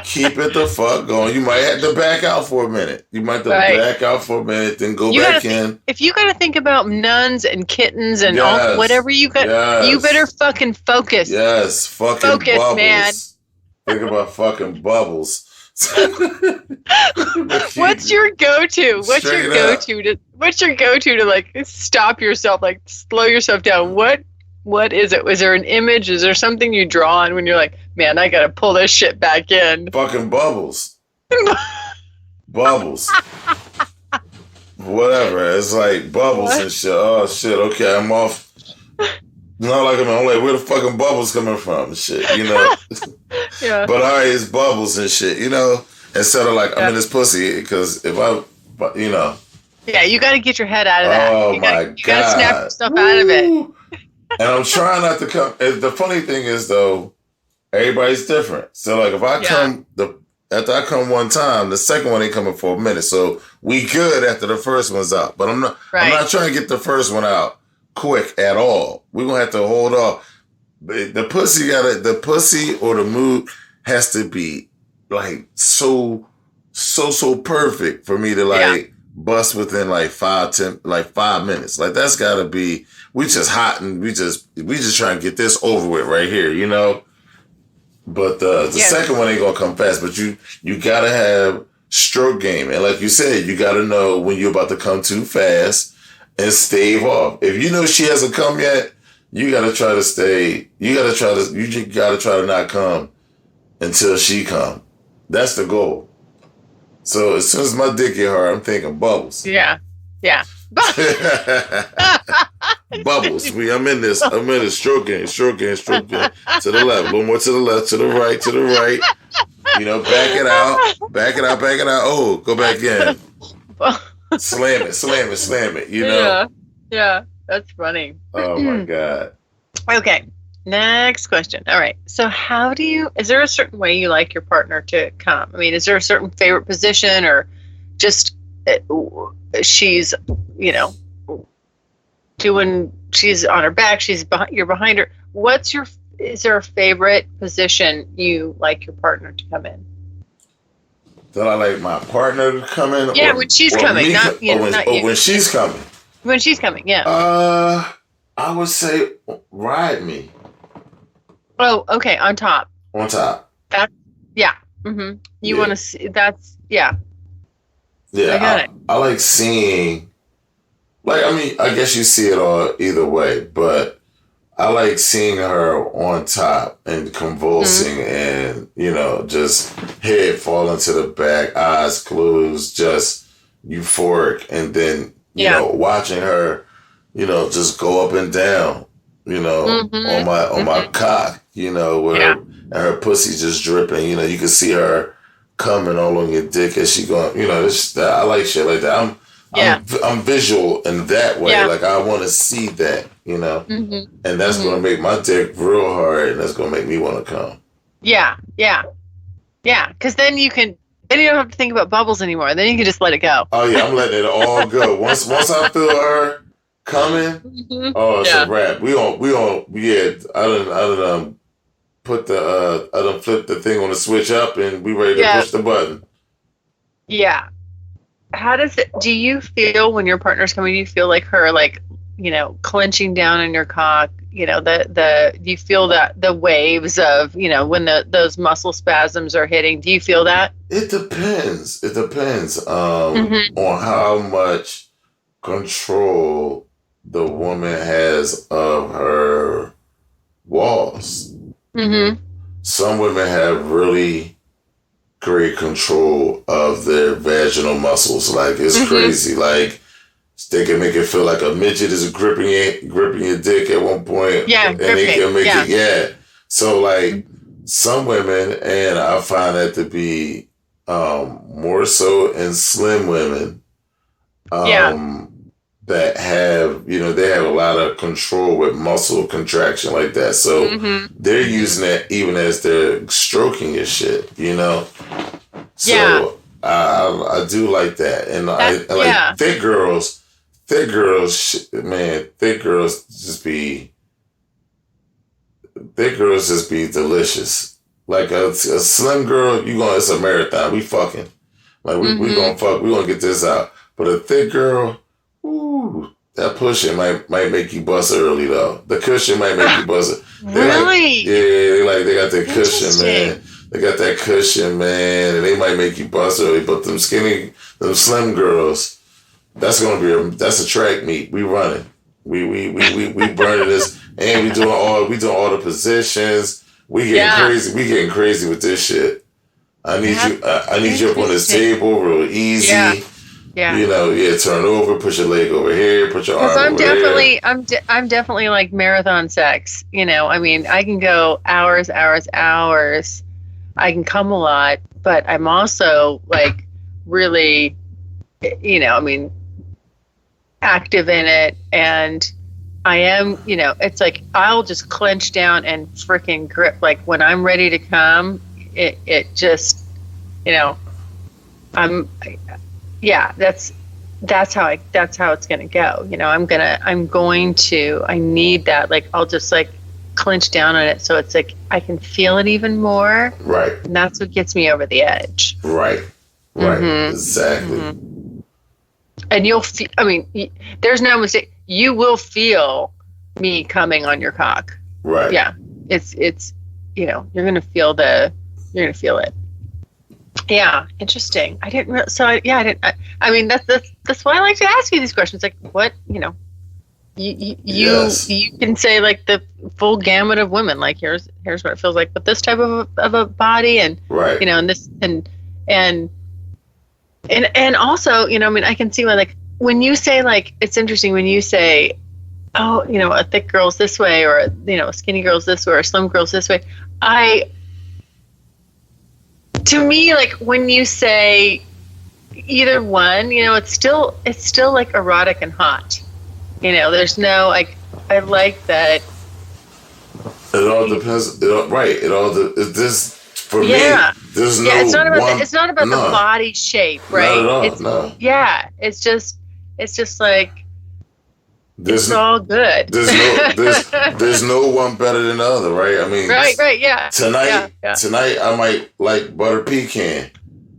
Keep it the fuck going. You might have to back out for a minute. You might have to back out for a minute, then go back in. If you gotta think about nuns and kittens and all, whatever you got, you better fucking focus. Yes, fucking focus, bubbles. Man. Think about fucking bubbles. What's your go-to? What's your go-to to like stop yourself, like slow yourself down? What is it? Was there an image? Is there something you draw on when you're like, man, I gotta pull this shit back in? Fucking bubbles. Bubbles. Whatever. It's like bubbles and shit. Oh shit, okay, I'm off. Not like I'm like, where the fucking bubbles coming from and shit, Yeah. But all right, it's bubbles and shit, instead of like, I'm in this pussy, because if I. Yeah, you got to get your head out of that. Oh, my God. You got to snap yourself out of it. And I'm trying not to come. The funny thing is, though, everybody's different. So, like, if I come, after I come one time, the second one ain't coming for a minute. So, we good after the first one's out. But I'm not trying to get the first one out quick at all. We're going to have to hold off. The pussy or the mood has to be, like, so perfect for me to, like, bust within, like, 5 minutes. Like, that's got to be, we just hot and we just trying to get this over with right here, But the second one ain't going to come fast. But you got to have stroke game. And like you said, you got to know when you're about to come too fast and stave off. If you know she hasn't come yet, you got to try to stay. You just got to try to not come until she come. That's the goal. So as soon as my dick get hard, I'm thinking bubbles. Yeah. Bubbles. I'm in this stroking. To the left. A little more to the left, to the right. Back it out. Oh, go back in. Slam it, Yeah. That's funny. Oh my God. Okay. Next question. All right. So is there a certain way you like your partner to come? I mean, is there a certain favorite position, or just she's, she's on her back, you're behind her. Is there a favorite position you like your partner to come in? That I like my partner to come in? Yeah, when she's coming, not you. When she's coming. When she's coming, yeah. I would say ride me. Oh, okay, on top. On top. Yeah. Mm-hmm. You want to see, that's, yeah. Yeah, I got it. I like seeing, like, I mean, I guess you see it all either way, but I like seeing her on top and convulsing and, just head falling to the back, eyes closed, just euphoric. And then, watching her, just go up and down, on my cock, where her pussy just dripping, you can see her coming all on your dick as she going, I like shit like that. I'm visual in that way. Yeah. Like I want to see that, and that's going to make my dick real hard, and that's going to make me want to come. Yeah. Because then you don't have to think about bubbles anymore. Then you can just let it go. Oh yeah, I'm letting it all go. Once I feel her, coming, Mm-hmm. oh, it's a Yeah. wrap. Yeah. I done flipped the thing on the switch up, and we ready to Yeah. push the button. Yeah. How does it, do you feel when your partner's coming, do you feel like her, like, clenching down on your cock, do you feel that the waves of, when those muscle spasms are hitting, do you feel that? It depends. It depends Mm-hmm. on how much control the woman has of her walls. Mm-hmm. Some women have really great control of their vaginal muscles. Like, it's Mm-hmm. crazy. Like, they can make it feel like a midget is gripping your dick at one point, Yeah, and they gripping. can make Yeah. it, yeah. So, like, some women, and I find that to be more so in slim women, Yeah. that have, they have a lot of control with muscle contraction like that. So Mm-hmm. they're using that even as they're stroking your shit. Yeah. So I do like that. And I like yeah. thick girls, man, thick girls just be delicious. Like a slim girl, it's a marathon. We fucking. Like we gonna fuck, we gonna get this out. But a thick girl, ooh, that pushing might make you bust early though. The cushion might make you bust it. Really? They got that cushion, man. They got that cushion, man, and they might make you bust early. But them slim girls, that's a track meet. We running. We burning this, and we doing all the positions. We getting crazy. We getting crazy with this shit. I need you up on this table real easy. Yeah. Turn over, put your leg over here, put your arm over here. I'm definitely like marathon sex. I mean, I can go hours. I can come a lot, but I'm also like really, I mean, active in it, and I am, it's like I'll just clench down and freaking grip. Like when I'm ready to come, it just, I'm, yeah, that's how it's going to go. I need that. Like, I'll just like clench down on it. So it's like, I can feel it even more. Right. And that's what gets me over the edge. Right. Mm-hmm. Exactly. Mm-hmm. And you'll feel, there's no mistake. You will feel me coming on your cock. Right. Yeah. It's, you're going to feel it. Yeah. Interesting. I didn't really, so I didn't, that's why I like to ask you these questions. Like what, you can say like the full gamut of women, like here's what it feels like with this type of a body, and right. And this and also, I can see why, like when you say, like, it's interesting when you say, oh, a thick girl's this way, or a skinny girl's this way, or a slim girl's this way. To me, like when you say either one, it's still like erotic and hot. There's no, like, I like that. It all depends. It all this for me. There's no. It's not about the body shape, right? Not at all. Yeah, it's just like it's all good. There's no one better than the other, right? I mean, right, yeah. Tonight I might like butter pecan.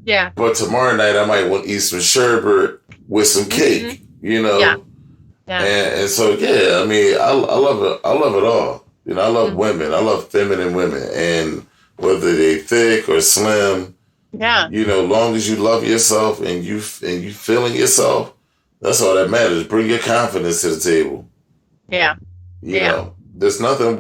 Yeah. But tomorrow night I might want to eat some sherbet with some cake. Yeah. And so I love it. I love it all. I love women. I love feminine women, and whether they thick or slim. Yeah. Long as you love yourself and you feeling yourself, that's all that matters. Bring your confidence to the table. Yeah. There's nothing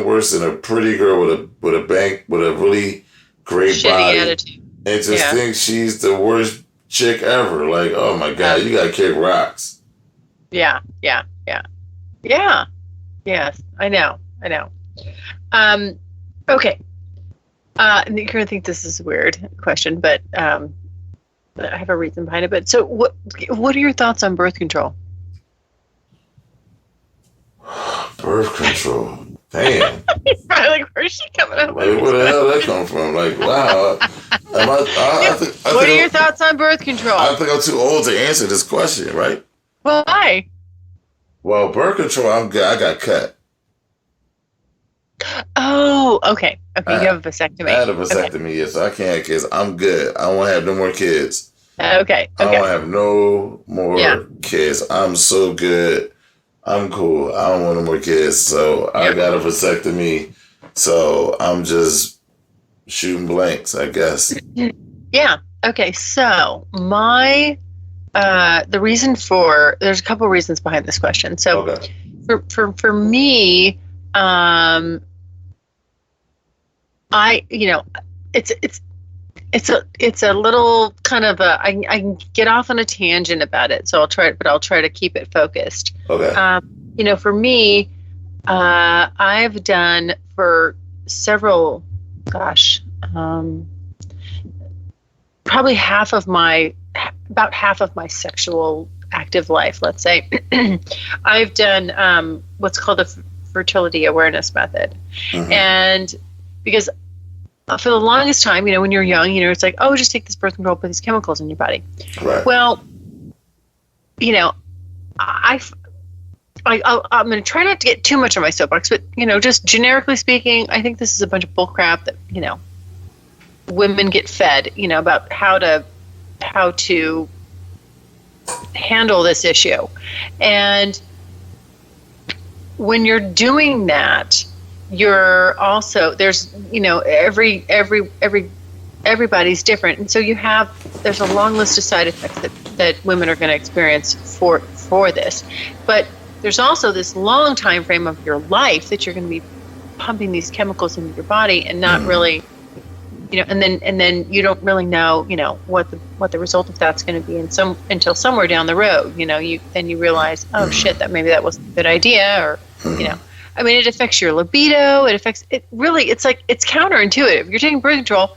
worse than a pretty girl with a really great shitty body attitude, and just think she's the worst chick ever. Like, oh my God, you gotta kick rocks. Yeah. Yes, I know. Okay. You're gonna think this is a weird question, but I have a reason behind it. But so, what are your thoughts on birth control? Birth control. Damn. Like, where's she coming up? Like, where the hell that come from? like, wow. What are your thoughts on birth control? I think I'm too old to answer this question, right? Why? Well, birth control, I'm good. I got cut. Oh, okay. Okay, you I, have a I vasectomy. had a Okay. vasectomy, yeah, so I can't have kids. I'm good. I don't want to have no more kids. Okay. I don't Okay. want to have no Yeah. more kids. I'm so good. I'm cool. I don't want no more kids. So I Yeah. got a vasectomy. So I'm just shooting blanks, I guess. Yeah. Okay. So my the reason for there's a couple reasons behind this question. So Okay. for me, I it's a little kind of I can get off on a tangent about it. So I'll try to keep it focused. Okay. For me, I've done for several, gosh, probably about half of my sexual active life, let's say. I've done what's called a fertility awareness method. Mm-hmm. And because for the longest time, when you're young, it's like, oh, just take this birth control, put these chemicals in your body. Right. Well, I'm going to try not to get too much on my soapbox, but, just generically speaking, I think this is a bunch of bull crap that, women get fed, about how to handle this issue. And when you're doing that, you're also, there's, everybody's different. And so there's a long list of side effects that women are going to experience for this. But there's also this long time frame of your life that you're going to be pumping these chemicals into your body and not really, and then you don't really know, what the result of that's going to be until somewhere down the road, you realize, oh shit, that wasn't a good idea, or, it affects your libido. It's like, it's counterintuitive. You're taking birth control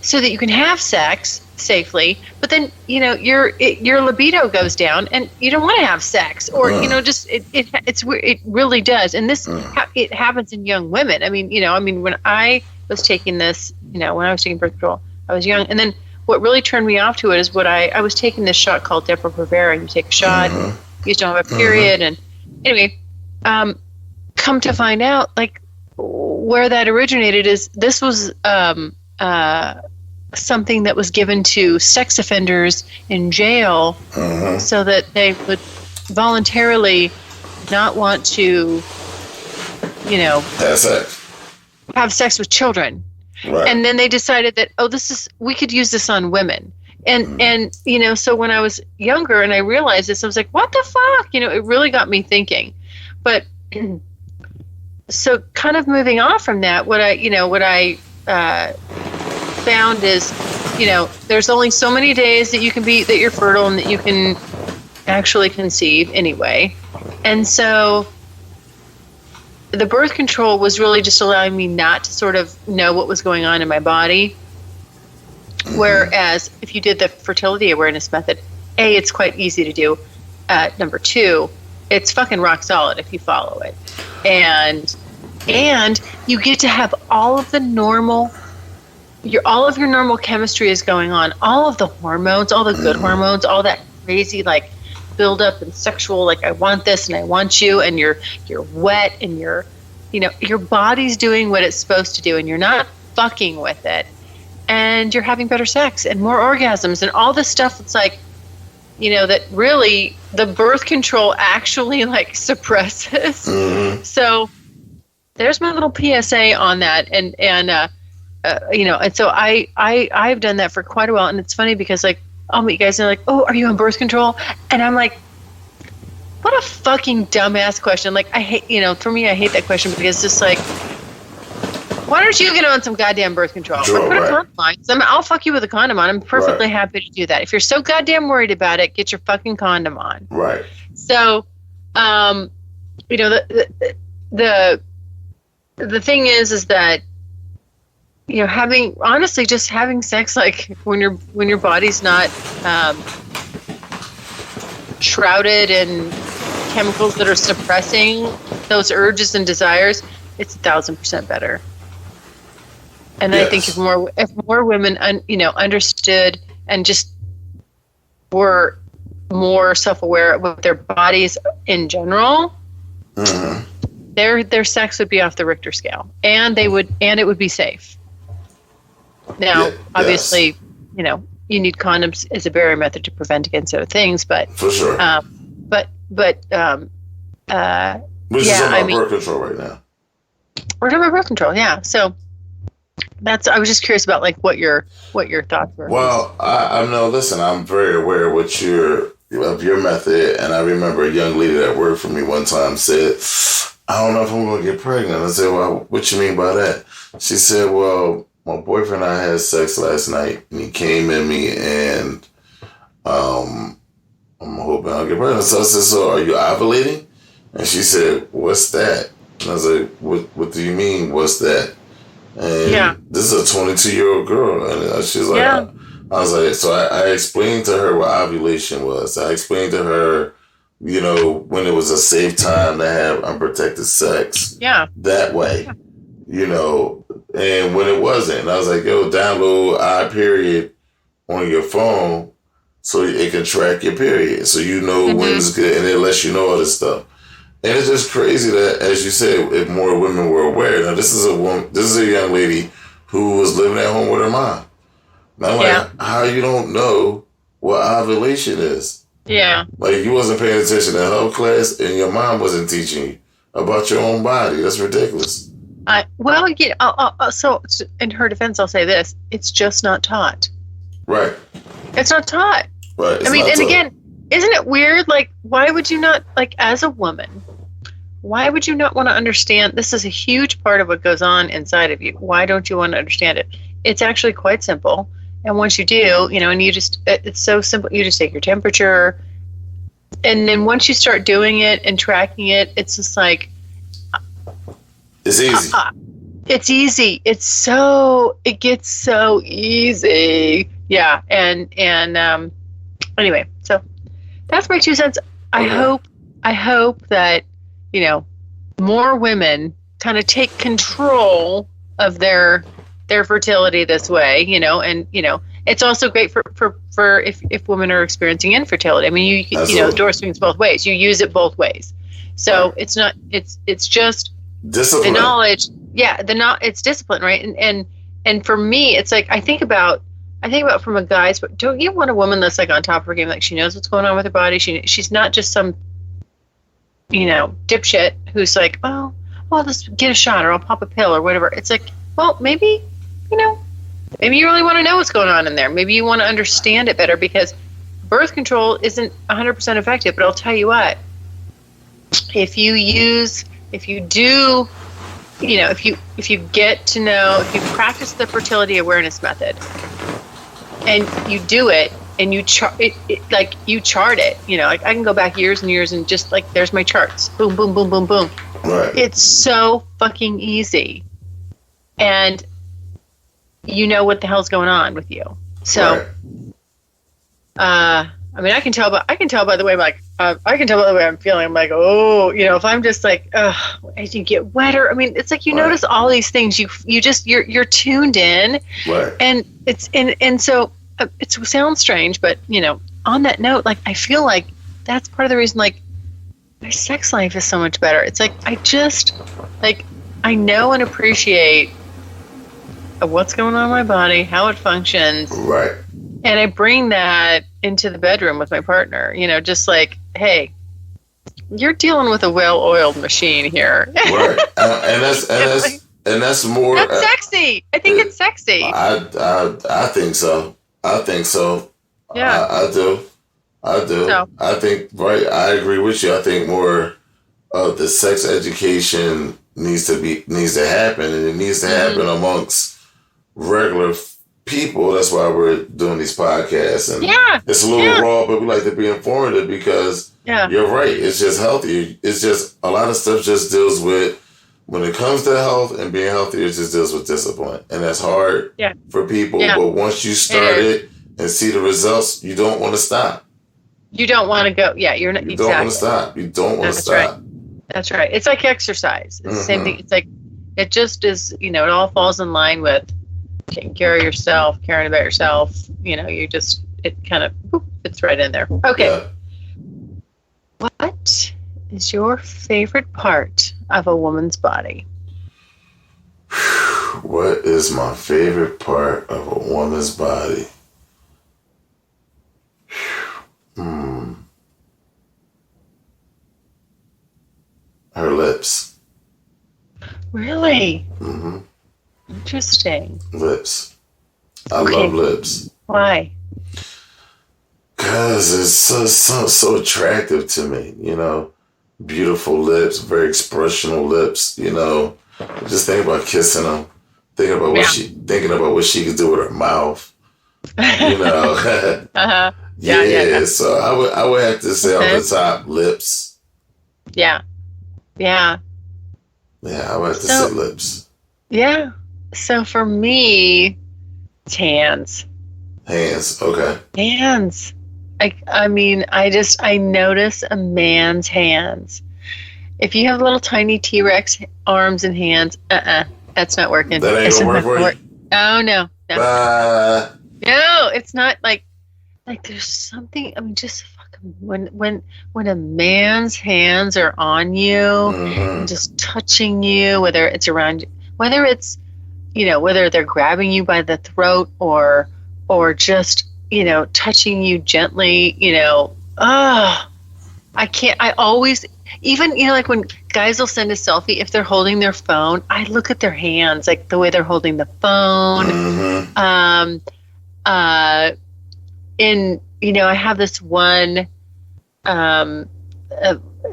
so that you can have sex safely, but then your libido goes down and you don't want to have sex, or it really does. And this it happens in young women. When I was taking this, when I was taking birth control, I was young, and then what really turned me off to it is I was taking this shot called Depo-Provera. You take a shot, you just don't have a period, and anyway, come to find out, like, where that originated is this was something that was given to sex offenders in jail, so that they would voluntarily not want to, have sex with children. Right. And then they decided that, we could use this on women. And so when I was younger and I realized this, I was like, what the fuck? It really got me thinking. But so kind of moving on from that, what I found is, there's only so many days that you're fertile and that you can actually conceive anyway. And so the birth control was really just allowing me not to sort of know what was going on in my body. Whereas if you did the fertility awareness method, A, it's quite easy to do. Number two, it's fucking rock solid if you follow it. And you get to have all of your normal chemistry is going on, all of the hormones, all the good hormones, all that crazy like build up and sexual, like I want this and I want you, and you're wet and your body's doing what it's supposed to do, and you're not fucking with it, and you're having better sex and more orgasms and all this stuff. It's like, that really the birth control actually like suppresses. So there's my little PSA on that. And so I've done that for quite a while. And it's funny because like, I'll meet guys and they're like, oh, are you on birth control? And I'm like, what a fucking dumbass question. Like, I hate, for me, I hate that question because it's just like, why don't you get on some goddamn birth control? Or put a condom on. I'll fuck you with a condom on. I'm perfectly happy to do that. If you're so goddamn worried about it, get your fucking condom on. Right. So, the thing is that, just having sex, like when your body's not shrouded in chemicals that are suppressing those urges and desires, it's 1,000% better. And yes. I think if more women understood and just were more self-aware with their bodies in general, their sex would be off the Richter scale, and it would be safe. Now, obviously, you need condoms as a barrier method to prevent against other things, but for sure. We're talking about birth control right now. We're talking about birth control, yeah. So I was just curious about like what your thoughts were. Well, I'm very aware of your method, and I remember a young lady that worked for me one time said, "I don't know if I'm going to get pregnant." I said, "Well, what you mean by that?" She said, "Well, my boyfriend and I had sex last night, and he came in me, and I'm hoping I'll get pregnant." So I said, "So are you ovulating?" And she said, "What's that?" And I was like, "What do you mean, what's that?" And this is a 22-year-old girl, and she's like, I was like, so I explained to her what ovulation was. I explained to her, when it was a safe time to have unprotected sex. Yeah. That way, and when it wasn't. And I was like, download iPeriod on your phone so it can track your period. So when it's good, and it lets you know all this stuff. And it's just crazy that, as you said, if more women were aware. Now, this is a young lady who was living at home with her mom. And I'm like, how you don't know what ovulation is? Yeah. Like, you wasn't paying attention in health class, and your mom wasn't teaching you about your own body. That's ridiculous. So in her defense, I'll say this: it's just not taught. Right. It's not taught. Right. Again, isn't it weird? Like, why would you not, like, as a woman? Why would you not want to understand? This is a huge part of what goes on inside of you. Why don't you want to understand it? It's actually quite simple. And once you do, and it's so simple. You just take your temperature. And then once you start doing it and tracking it, it's just like. It's easy. It's easy. It gets so easy. Yeah. And anyway, so that's my 2 cents. I hope that, more women kind of take control of their fertility this way, and it's also great for if women are experiencing infertility. I mean, the door swings both ways. You use it both ways. So it's just discipline. The knowledge. Yeah, it's discipline, right? And for me, it's like I think about from a guy's, but don't you want a woman that's like on top of her game, like she knows what's going on with her body? She's not just some dipshit who's like, oh, well, I'll just get a shot or I'll pop a pill or whatever. It's like, well, maybe maybe you really want to know what's going on in there. Maybe you want to understand it better, because birth control isn't 100% effective. But I'll tell you what, if you get to know, if you practice the fertility awareness method and you do it, and you chart it, like you chart it, like I can go back years and years and just like, there's my charts, boom, boom, boom, boom, boom. Right. It's so fucking easy, and you know what the hell's going on with you. So, right. I mean, I can tell by the way, like, I can tell by the way I'm feeling. I'm like, oh, if I'm just like, as you get wetter. I mean, it's like you notice all these things. You're tuned in, right? And it's and so. It sounds strange, but on that note, like I feel like that's part of the reason, like my sex life is so much better. It's like I know and appreciate what's going on in my body, how it functions, right? And I bring that into the bedroom with my partner. Just like, hey, you're dealing with a well-oiled machine here, right? And that's more. That's sexy. I think it's sexy. I think so. Yeah, I do. So. I think, right, I agree with you. I think more of the sex education needs to happen, and it needs to happen amongst regular people. That's why we're doing these podcasts, and it's a little raw, but we like to be informative because you're right. It's just healthy. It's just a lot of stuff just deals with, when it comes to health and being healthy, it just deals with discipline. And that's hard for people. Yeah. But once you start it and see the results, you don't want to stop. You don't want to go. Yeah, you're not. You don't want to stop. You don't want to stop. Right. That's right. It's like exercise. It's the same thing. It's like, it just is, it all falls in line with taking care of yourself, caring about yourself. It kind of fits right in there. Okay. What is your favorite part of a woman's body? What is my favorite part of a woman's body? Her lips. Really? Mm-hmm. Interesting. Lips. I love lips. Why? Because it's so attractive to me, you know. Beautiful lips, very expressional lips, you know. Just think about kissing them. Thinking about what she could do with her mouth. You know. Uh-huh. Yeah. So I would have to say on the top, lips. Yeah. Yeah. Yeah, I would have to say lips. Yeah. So for me, it's hands. Hands, okay. Hands. I mean, I notice a man's hands. If you have little tiny T-Rex arms and hands, that's not working. That ain't gonna work for you? Oh, no. No, it's not like there's something, I mean, just fucking, when a man's hands are on you and just touching you, whether it's around you, whether it's, you know, whether they're grabbing you by the throat or just, you know, touching you gently, you know, I always, even, you know, like when guys will send a selfie, if they're holding their phone, I look at their hands, like the way they're holding the phone. You know, I have this one a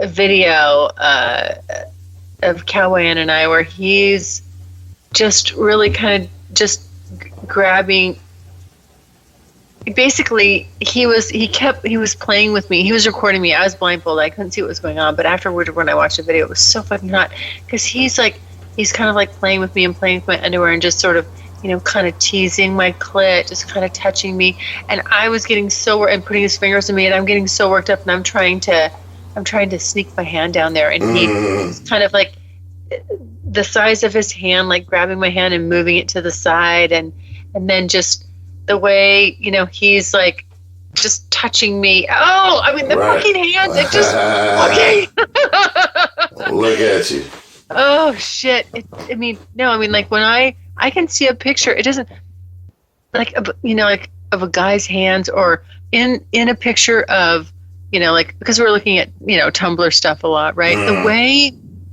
video of Cowboy and I where he's just really kind of just grabbing. Basically, he was playing with me. He was recording me. I was blindfolded. I couldn't see what was going on. But afterward, when I watched the video, it was so fucking hot because he's kind of like playing with me and playing with my underwear and just sort of, you know, kind of teasing my clit, just kind of touching me. And I was getting and putting his fingers in me, and I'm getting so worked up, and I'm trying to sneak my hand down there, and he's kind of like the size of his hand, like grabbing my hand and moving it to the side, and then just the way, you know, he's like just touching me. Oh, I mean, the fucking hands, it just, okay. Look at you. Oh, shit. I mean, like when I can see a picture, it doesn't, like, you know, like of a guy's hands or in a picture of, you know, like, because we're looking at, you know, Tumblr stuff a lot, right?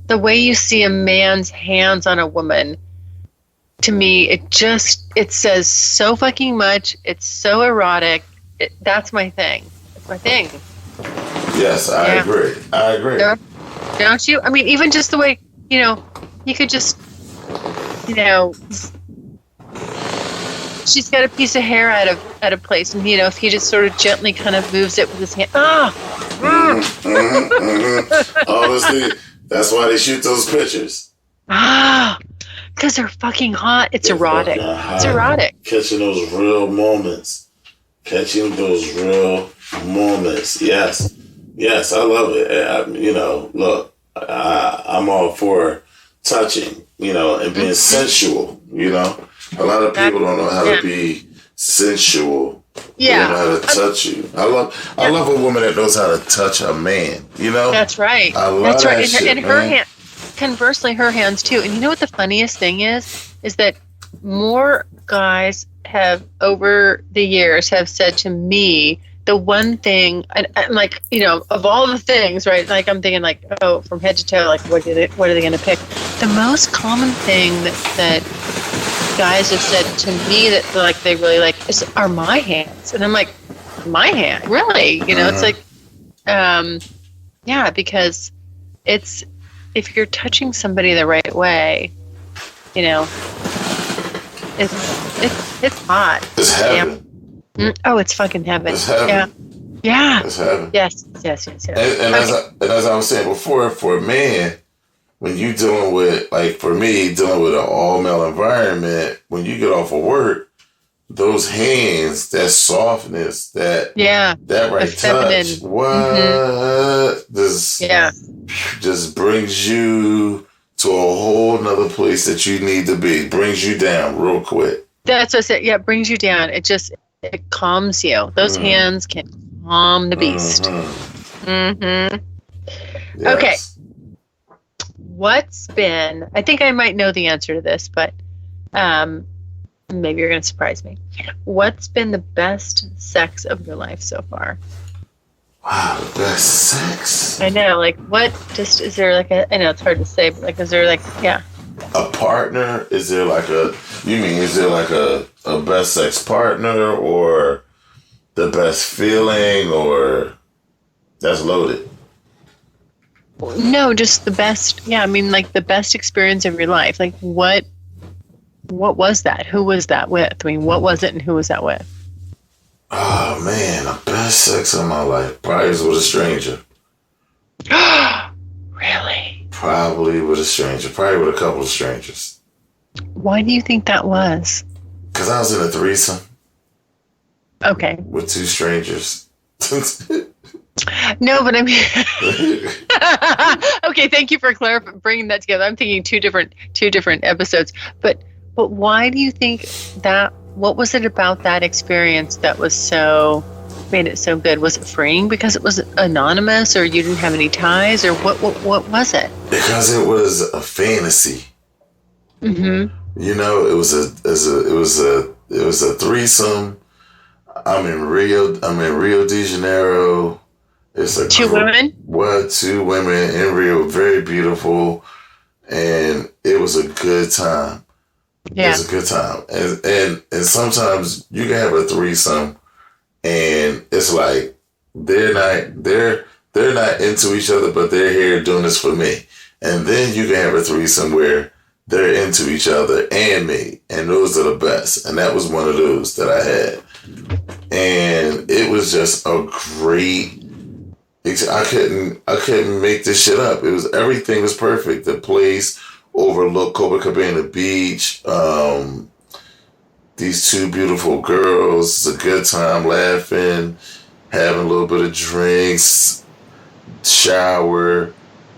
The way you see a man's hands on a woman, to me, it says so fucking much. It's so erotic. That's my thing. It's my thing. Yes, I agree. Don't you? I mean, even just the way, you know, you could just, you know, she's got a piece of hair out of place, and, you know, if he just sort of gently kind of moves it with his hand. Honestly, that's why they shoot those pictures. Because they're fucking hot. It's erotic. It's erotic. Catching those real moments. Yes. Yes, I love it. You know, look, I'm all for touching, you know, and being sensual, you know. A lot of people don't know how to be sensual. Yeah. They don't know how to touch you. I love a woman that knows how to touch a man, you know. That's right. I love that shit, and her hand. Conversely, her hands too. And you know what the funniest thing is that more guys have over the years have said to me the one thing, and like, you know, of all the things, right? Like I'm thinking like, oh, from head to toe, like what are they going to pick? The most common thing that guys have said to me that like they really like are my hands, and I'm like, my hand, really? You know, it's like, yeah, because it's. If you're touching somebody the right way, you know, it's hot. It's heaven. Oh, it's fucking heaven. It's heaven. Yeah. It's heaven. Yes. And as I was saying before, for a man, when you dealing with, like for me, dealing with an all male environment, when you get off of work, those hands, that softness, that right touch, what just brings you to a whole nother place that you need to be. Brings you down real quick. That's what I said. Yeah, it brings you down. It calms you. Those hands can calm the beast. Mm-hmm. Okay. Yes. I think I might know the answer to this, but maybe you're going to surprise me. What's been the best sex of your life so far? Wow, the best sex. I know, like, is there like I know it's hard to say, but like, is there like, yeah. A partner? Is there like a best sex partner or the best feeling or that's loaded? No, just the best. Yeah, I mean, like the best experience of your life. Like, what was that? Who was that with? I mean, what was it and who was that with? Oh man, the best sex of my life probably was with a stranger. Really? Probably with a stranger. Probably with a couple of strangers. Why do you think that was? Because I was in a threesome. Okay. With two strangers. No, but I mean, okay. Thank you for bringing that together. I'm thinking two different episodes. But why do you think that? What was it about that experience that made it so good? Was it freeing because it was anonymous, or you didn't have any ties, or what was it? Because it was a fantasy. Mm-hmm. You know, it was a threesome. I'm in Rio de Janeiro. It's a two women. What? Two women in Rio, very beautiful, and it was a good time. Yeah. It was a good time, and sometimes you can have a threesome, and it's like they're not into each other, but they're here doing this for me, and then you can have a threesome where they're into each other and me, and those are the best, and that was one of those that I had, and it was just a great. I couldn't make this shit up. Everything was perfect. The place overlooked Copacabana Beach. These two beautiful girls. It's a good time laughing, having a little bit of drinks, shower.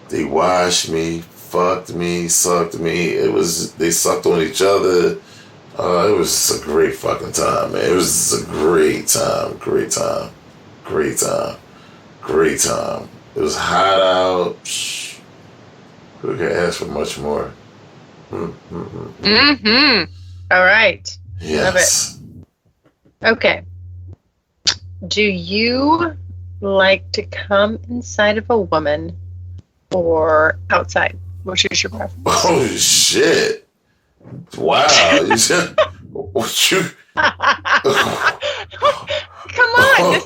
They washed me, fucked me, sucked me. They sucked on each other. It was a great fucking time, man. It was a great time. It was hot out. Who could ask for much more? Mm-hmm. All right. Yes. Love it. Okay. Do you like to come inside of a woman or outside? Which is your preference? Oh shit! Wow. Come on.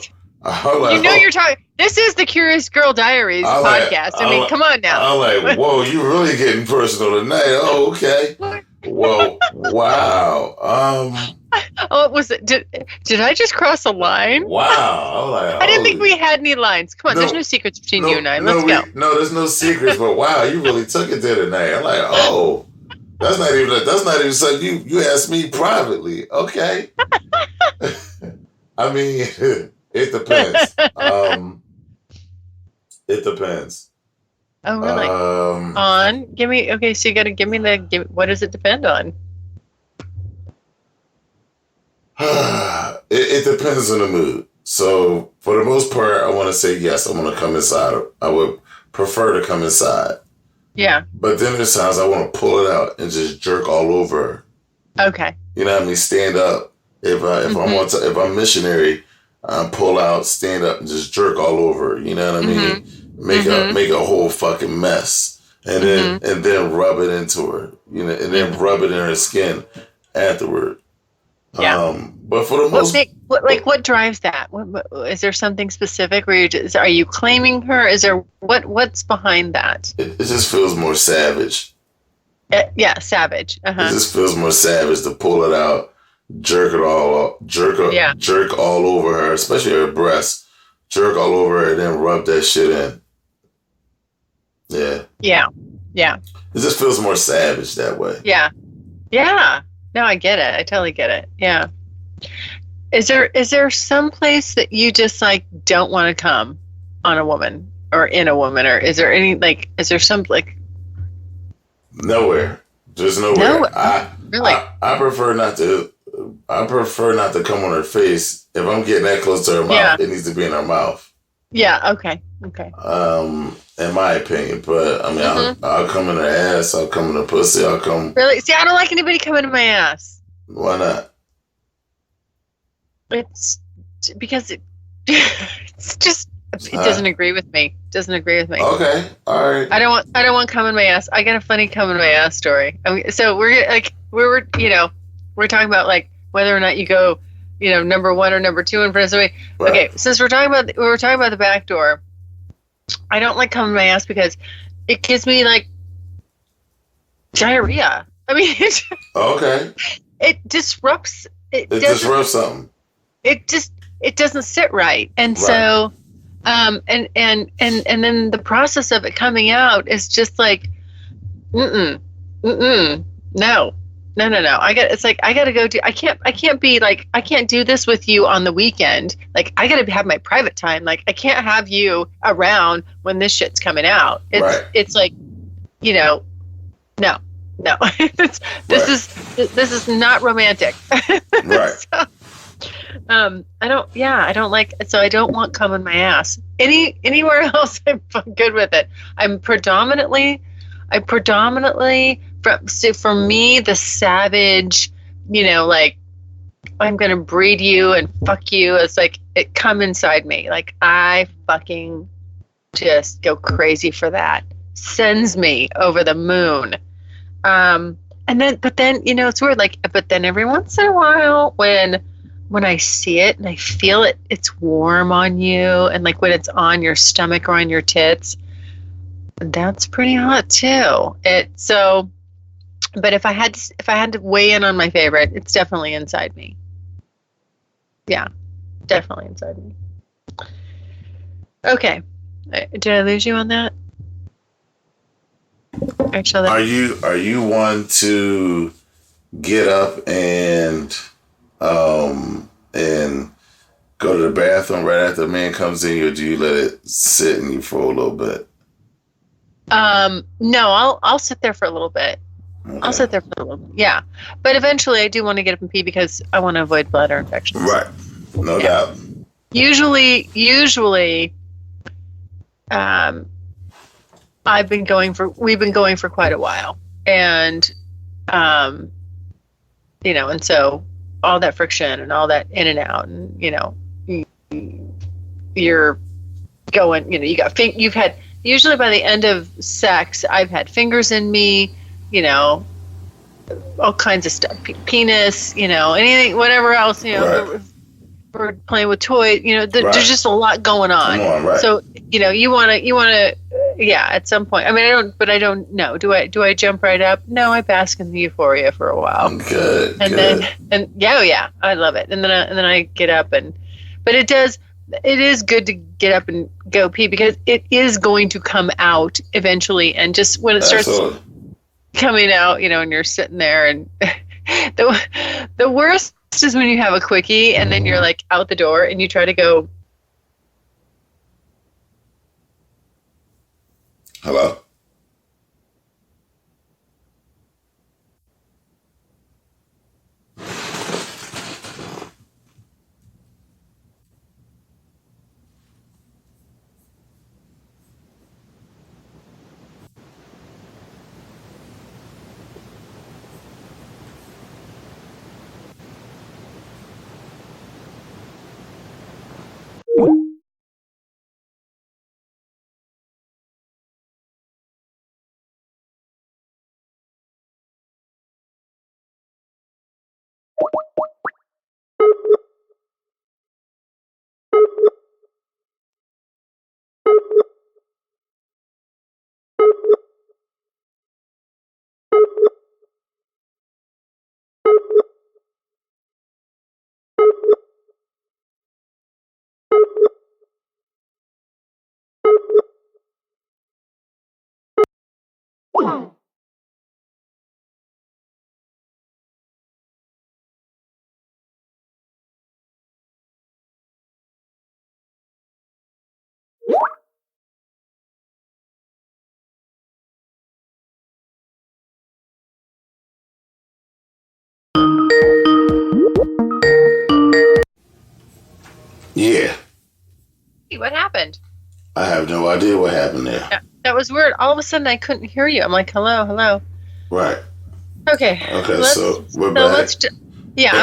You're talking. This is the Curious Girl Diaries podcast. I mean, come on now. I'm like, whoa, you really getting personal tonight. Oh, okay. Whoa, wow. Oh, was it? Did I just cross a line? Wow. I didn't think we had any lines. Come on, there's no secrets between you and I. Let's go. No, there's no secrets. But wow, you really took it there tonight. I'm like, oh, that's not even something you asked me privately. Okay. I mean, it depends. It depends. Oh, really? Give me. Okay, so you got to give me what does it depend on? It depends on the mood. So for the most part, I want to say yes. I want to come inside. I would prefer to come inside. Yeah. But then there's times I want to pull it out and just jerk all over her. Okay. You know what I mean? Stand up. If I'm missionary, pull out, stand up, and just jerk all over. You know what I mean? Make a whole fucking mess, and then rub it into her. You know, and then rub it in her skin afterward. Yeah. But for the most, what drives that? Is there something specific where are you claiming her? Is there what's behind that? It just feels more savage. Yeah, savage. It just feels more savage to pull it out, jerk all over her, especially her breasts, jerk all over her, and then rub that shit in. Yeah. Yeah. Yeah. It just feels more savage that way. Yeah. Yeah. No, I get it. I totally get it. Yeah. Is there some place that you just like don't want to come on a woman or in a woman, or is there any is there some nowhere? There's nowhere. No, really? I prefer not to. I prefer not to come on her face. If I'm getting that close to her mouth, it needs to be in her mouth. Yeah. Okay. Okay. In my opinion, but I mean, Mm-hmm. I'll come in the ass, I'll come in the pussy, I'll come. Really? See, I don't like anybody coming to my ass. Why not? It's because it's just it Huh? doesn't agree with me. Doesn't agree with me. Okay, all right. I don't want cum in my ass. I got a funny cum in my ass story. I mean, so we're like we're talking about like whether or not you go number one or number two in front of somebody. Right. Okay, since we're talking about the back door, I don't like cum in my ass because it gives me like diarrhea. I mean, Okay. it disrupts. It It doesn't. disrupts something. It just it doesn't sit right, and Right. so and then the process of it coming out is just like mm-mm, mm-mm, no, no, no, no. It's like I gotta go do. I can't be like I can't do this with you on the weekend. Like I gotta have my private time. Like I can't have you around when this shit's coming out. It's Right. it's like you know no, no. This Right. is this is not romantic. Right. So, I don't like, so I don't want cum in my ass. Anywhere else, I'm good with it. I predominantly, for me, the savage, like, I'm going to breed you and fuck you. It's like, it come inside me. Like, I fucking just go crazy for that. Sends me over the moon. But then, it's weird. Like, but then every once in a while, when I see it and I feel it, it's warm on you, and like when it's on your stomach or on your tits, that's pretty hot too. But if I had to weigh in on my favorite, it's definitely inside me. Yeah, definitely inside me. Okay, did I lose you on that? Actually, Are you one to get up and go to the bathroom right after the man comes in, or do you let it sit in you for a little bit? no, I'll sit there for a little bit. I'll Okay. sit there for a little bit. Yeah, but eventually I do want to get up and pee because I want to avoid bladder infections. Right. No Yeah. doubt. Usually, um, we've been going for quite a while, and um, and so all that friction and all that in and out, and you're going, you've had, usually by the end of sex, I've had fingers in me, you know, all kinds of stuff, penis, anything, whatever else, Right. we're playing with toys, there's Right. just a lot going Come on. on. Right. So, you want to, yeah, at some point. I mean, I don't know. Do I jump right up? No, I bask in the euphoria for a while. Good. And Good. yeah, I love it. And then I get up but it is good to get up and go pee because it is going to come out eventually. And just when it starts Absolutely. coming out, and you're sitting there, and the worst is when you have a quickie and then you're like out the door and you try to go. Hello. Yeah. Hey, what happened? I have no idea what happened there. That was weird. All of a sudden, I couldn't hear you. I'm like, hello, hello. Right. Okay. So we're back. I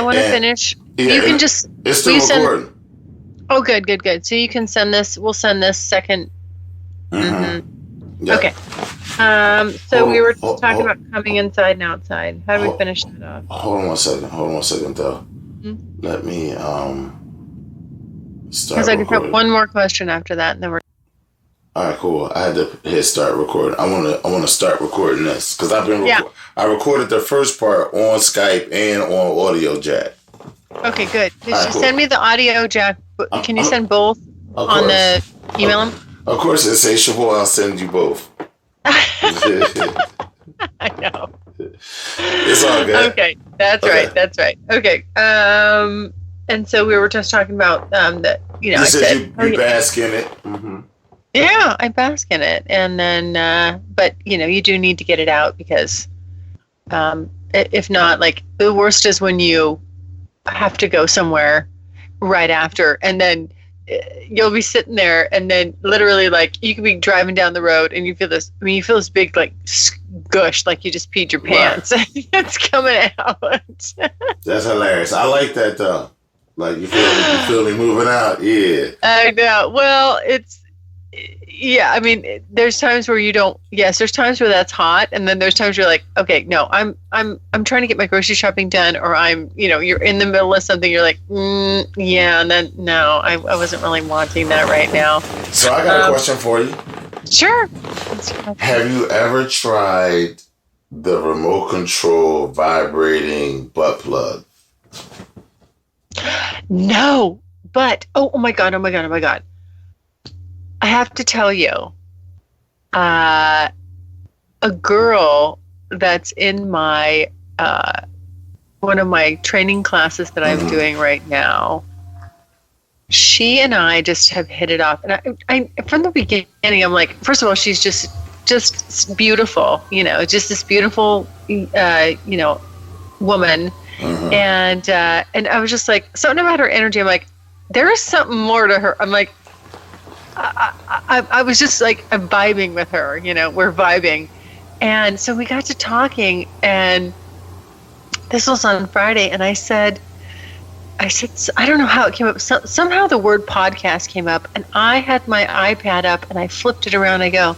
want to finish. Yeah, you can just. It's still recording. Oh, good. So you can send this. We'll send this second. Mm-hmm. Yep. Okay. So we were talking about coming inside and outside. How do we finish that off? Hold on one second, though. Mm-hmm. Let me start. Because I just have one more question after that, and then we're. All right, cool. I had to hit start recording. I want to start recording this because I've been. I recorded the first part on Skype and on Audio Jack. Okay, good. Did you send me the audio jack? Can you send both on the email them? Of course, it's insatiable. I'll send you both. I know. It's all good. Okay, that's right. Okay. And so we were just talking about that. You said you bask in it. Mm-hmm. Yeah, I bask in it, and then, but you do need to get it out because, if not, like the worst is when you have to go somewhere right after, and then you'll be sitting there, and then literally, like, you could be driving down the road, and you feel this. I mean, you feel this big like gush, like you just peed your pants. Right. It's coming out. That's hilarious. I like that though. Like you feel it moving out. Yeah. I know. Well, yeah, I mean, there's times where you don't. Yes, there's times where that's hot, and then there's times where you're like, okay, no, I'm trying to get my grocery shopping done, or you're in the middle of something. You're like, yeah, and then no, I wasn't really wanting that right now. So I got a question for you. Sure. Have you ever tried the remote control vibrating butt plug? No, but oh my god. I have to tell you, a girl that's in my one of my training classes that I'm doing right now, she and I just have hit it off. And I from the beginning, I'm like, first of all, she's just beautiful, just this beautiful, woman. Mm-hmm. And I was just like, something about her energy. I'm like, there is something more to her. I'm like, I was just like, I'm vibing with her, we're vibing. And so we got to talking, and this was on Friday, and I said, I don't know how it came up. Somehow the word podcast came up, and I had my iPad up, and I flipped it around. I go,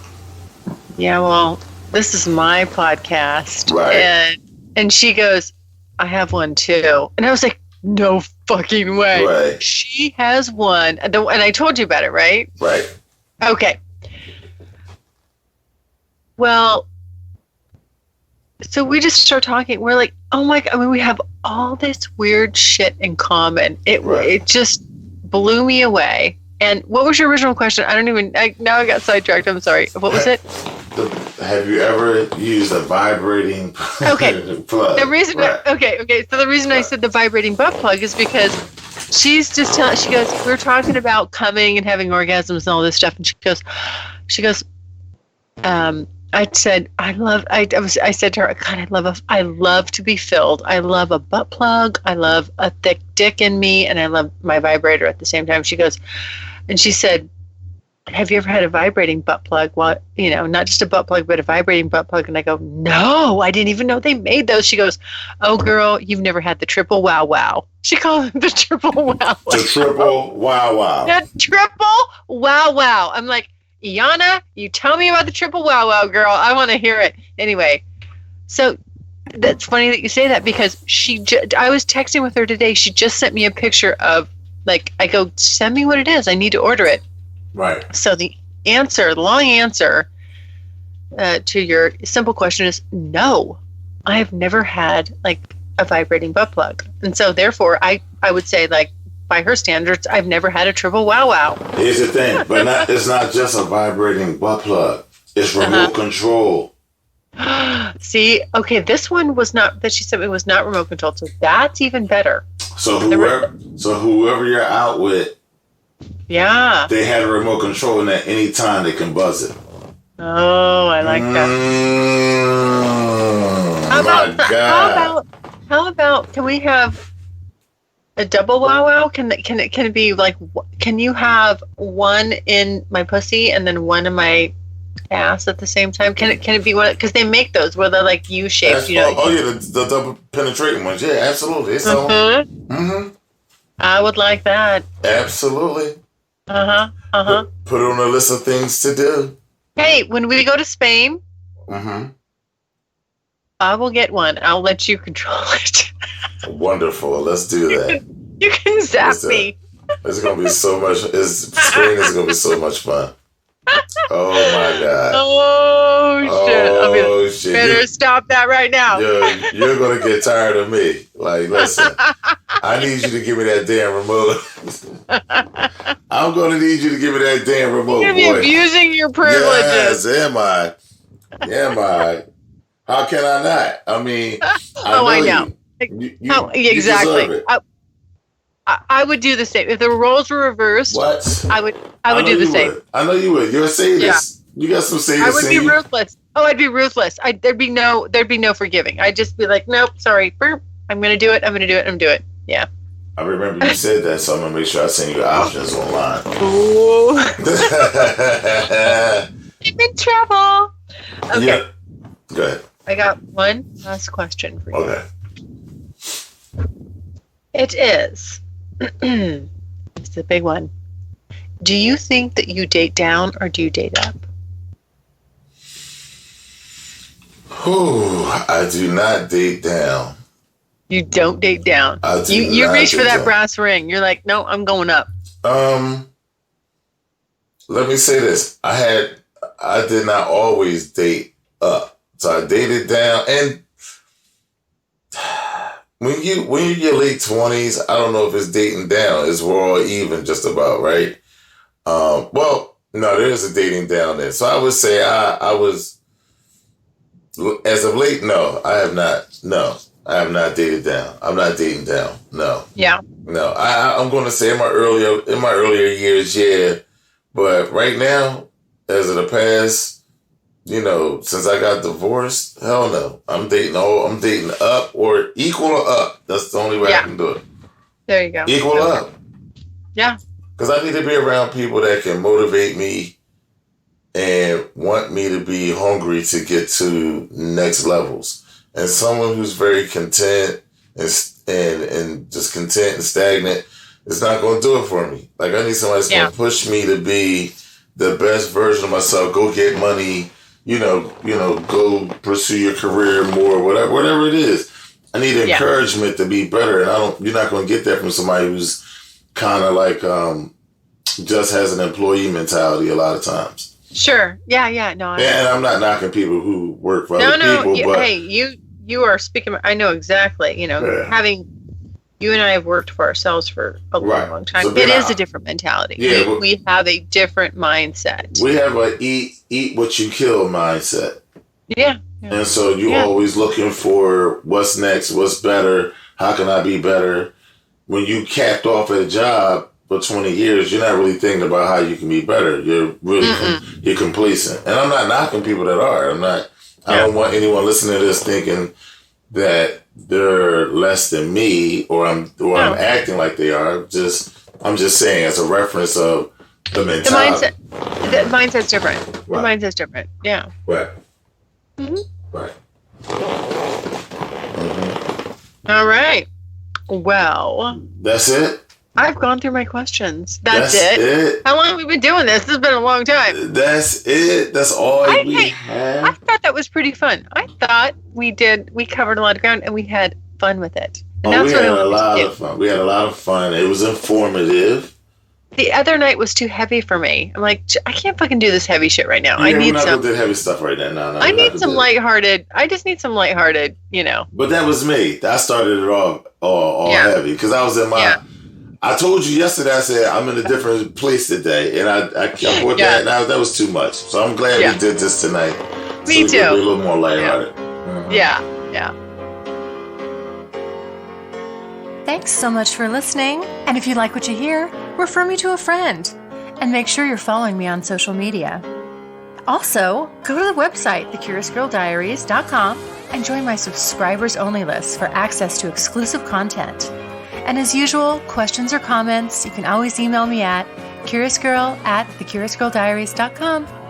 yeah, well, this is my podcast. Right. And she goes, I have one too. And I was like, no fucking way. Right. She has one. And I told you about it, right? Right. Okay. Well, so we just start talking. We're like, oh my God. I mean, we have all this weird shit in common. It just blew me away. And what was your original question? Now I got sidetracked. I'm sorry. What was it? Have you ever used a vibrating plug? The reason, So the reason I said the vibrating butt plug is because she's just telling. She goes, we're talking about coming and having orgasms and all this stuff, and she goes. I said, I said to her, God, I love to be filled. I love a butt plug. I love a thick dick in me, and I love my vibrator at the same time. She goes, and she said, have you ever had a vibrating butt plug? Well, not just a butt plug, but a vibrating butt plug. And I go, no, I didn't even know they made those. She goes, oh, girl, you've never had the triple wow wow. She called it the triple wow wow. The triple wow wow. The triple wow wow. I'm like, Iana, you tell me about the triple wow wow, girl. I want to hear it. Anyway, so that's funny that you say that, because I was texting with her today. She just sent me a picture of, like, I go, send me what it is. I need to order it. Right. So the long answer to your simple question is no. I have never had like a vibrating butt plug, and so therefore I would say, like, by her standards, I've never had a triple wow wow. Here's the thing, but it's not just a vibrating butt plug. It's remote control. See, okay, this one was not, that she said it was not remote controlled, so that's even better. So whoever you're out with, yeah, they had a remote control, and at any time they can buzz it. Oh, I like that. How about can we have A double wow wow? Can it be like? Can you have one in my pussy and then one in my ass at the same time? Can it be one? Because they make those where they're like U shaped. You know. Oh yeah, the double penetrating ones. Yeah, absolutely. So. I would like that. Absolutely. Put it on a list of things to do. Hey, when we go to Spain, I will get one. I'll let you control it. Wonderful. Let's do that. You can zap me. It's gonna be so much. Spain is gonna be so much fun. Oh my God. Oh shit. Better stop that right now. You're gonna get tired of me. Like, listen, I need you to give me that damn remote. I'm gonna need you to give me that damn remote. You're gonna be abusing your privileges. Yes, am I? How can I not? I mean, I know. You exactly. I would do the same if the roles were reversed. What? I would do the same. I know you would. You're a sadist. Yeah. You got some sadist. I would be ruthless. Oh, I'd be ruthless. There'd be no forgiving. I'd just be like, nope, sorry, I'm gonna do it. I'm gonna do it. Yeah. I remember you said that, so I'm gonna make sure I send you options online. Ooh. I'm in trouble. Okay. Yeah. Go ahead. I got one last question for you. Okay. It is. It's a big one. Do you think that you date down or do you date up? I do not date down. You don't date down. You reach for that brass ring. You're like, no, I'm going up. Let me say this. I did not always date up. So I dated down, and when you're in your late 20s, I don't know if it's dating down. It's we're all even just about, right? Well, no, there is a dating down there. So I would say I was, as of late, no, I have not. No, I have not dated down. I'm not dating down. No. Yeah. No, I'm going to say in my earlier years, yeah. But right now, as of the past, since I got divorced, hell no. I'm dating up or equal or up. That's the only way I can do it. There you go. Equal up. Yeah. Because I need to be around people that can motivate me and want me to be hungry to get to next levels. And someone who's very content and just content and stagnant is not going to do it for me. Like, I need somebody that's going to push me to be the best version of myself. Go get money. Go pursue your career more, whatever it is. I need encouragement to be better, and you're not going to get that from somebody who's kind of like just has an employee mentality a lot of times. Sure. Yeah. No. And I'm not knocking people who work for other people. But hey, you are speaking. I know exactly. Having you and I have worked for ourselves for a long time. So it is a different mentality. Yeah, we have a different mindset. We have a eat what you kill mindset. Yeah. And so you're always looking for what's next, what's better, how can I be better? When you capped off at a job for 20 years, you're not really thinking about how you can be better. You're really you're complacent. And I'm not knocking people that are. I don't want anyone listening to this thinking that they're less than me or I'm acting like they are. I'm just saying as a reference of the mentality. The mindset's different. Right. The mindset's different. Yeah. Right. Mm-hmm. Right. Mm-hmm. All right. Well. That's it? I've gone through my questions. That's it? How long have we been doing this? This has been a long time. That's it. That's all we have. I thought that was pretty fun. I thought we covered a lot of ground and we had fun with it. And we had a lot of fun. We had a lot of fun. It was informative. The other night was too heavy for me. I'm like, I can't fucking do this heavy shit right now. Yeah, I need some heavy stuff right now. No, I need some lighthearted. I just need some lighthearted, But that was me. I started it all heavy because I was in my. Yeah. I told you yesterday. I said I'm in a different place today, and I put that. Now that was too much. So I'm glad we did this tonight. Me too. Be a little more lighthearted. Yeah. Thanks so much for listening. And if you like what you hear, refer me to a friend. And make sure you're following me on social media. Also, go to the website, thecuriousgirldiaries.com, and join my subscribers only list for access to exclusive content. And as usual, questions or comments, you can always email me at curiousgirl@thecuriousgirldiaries.com.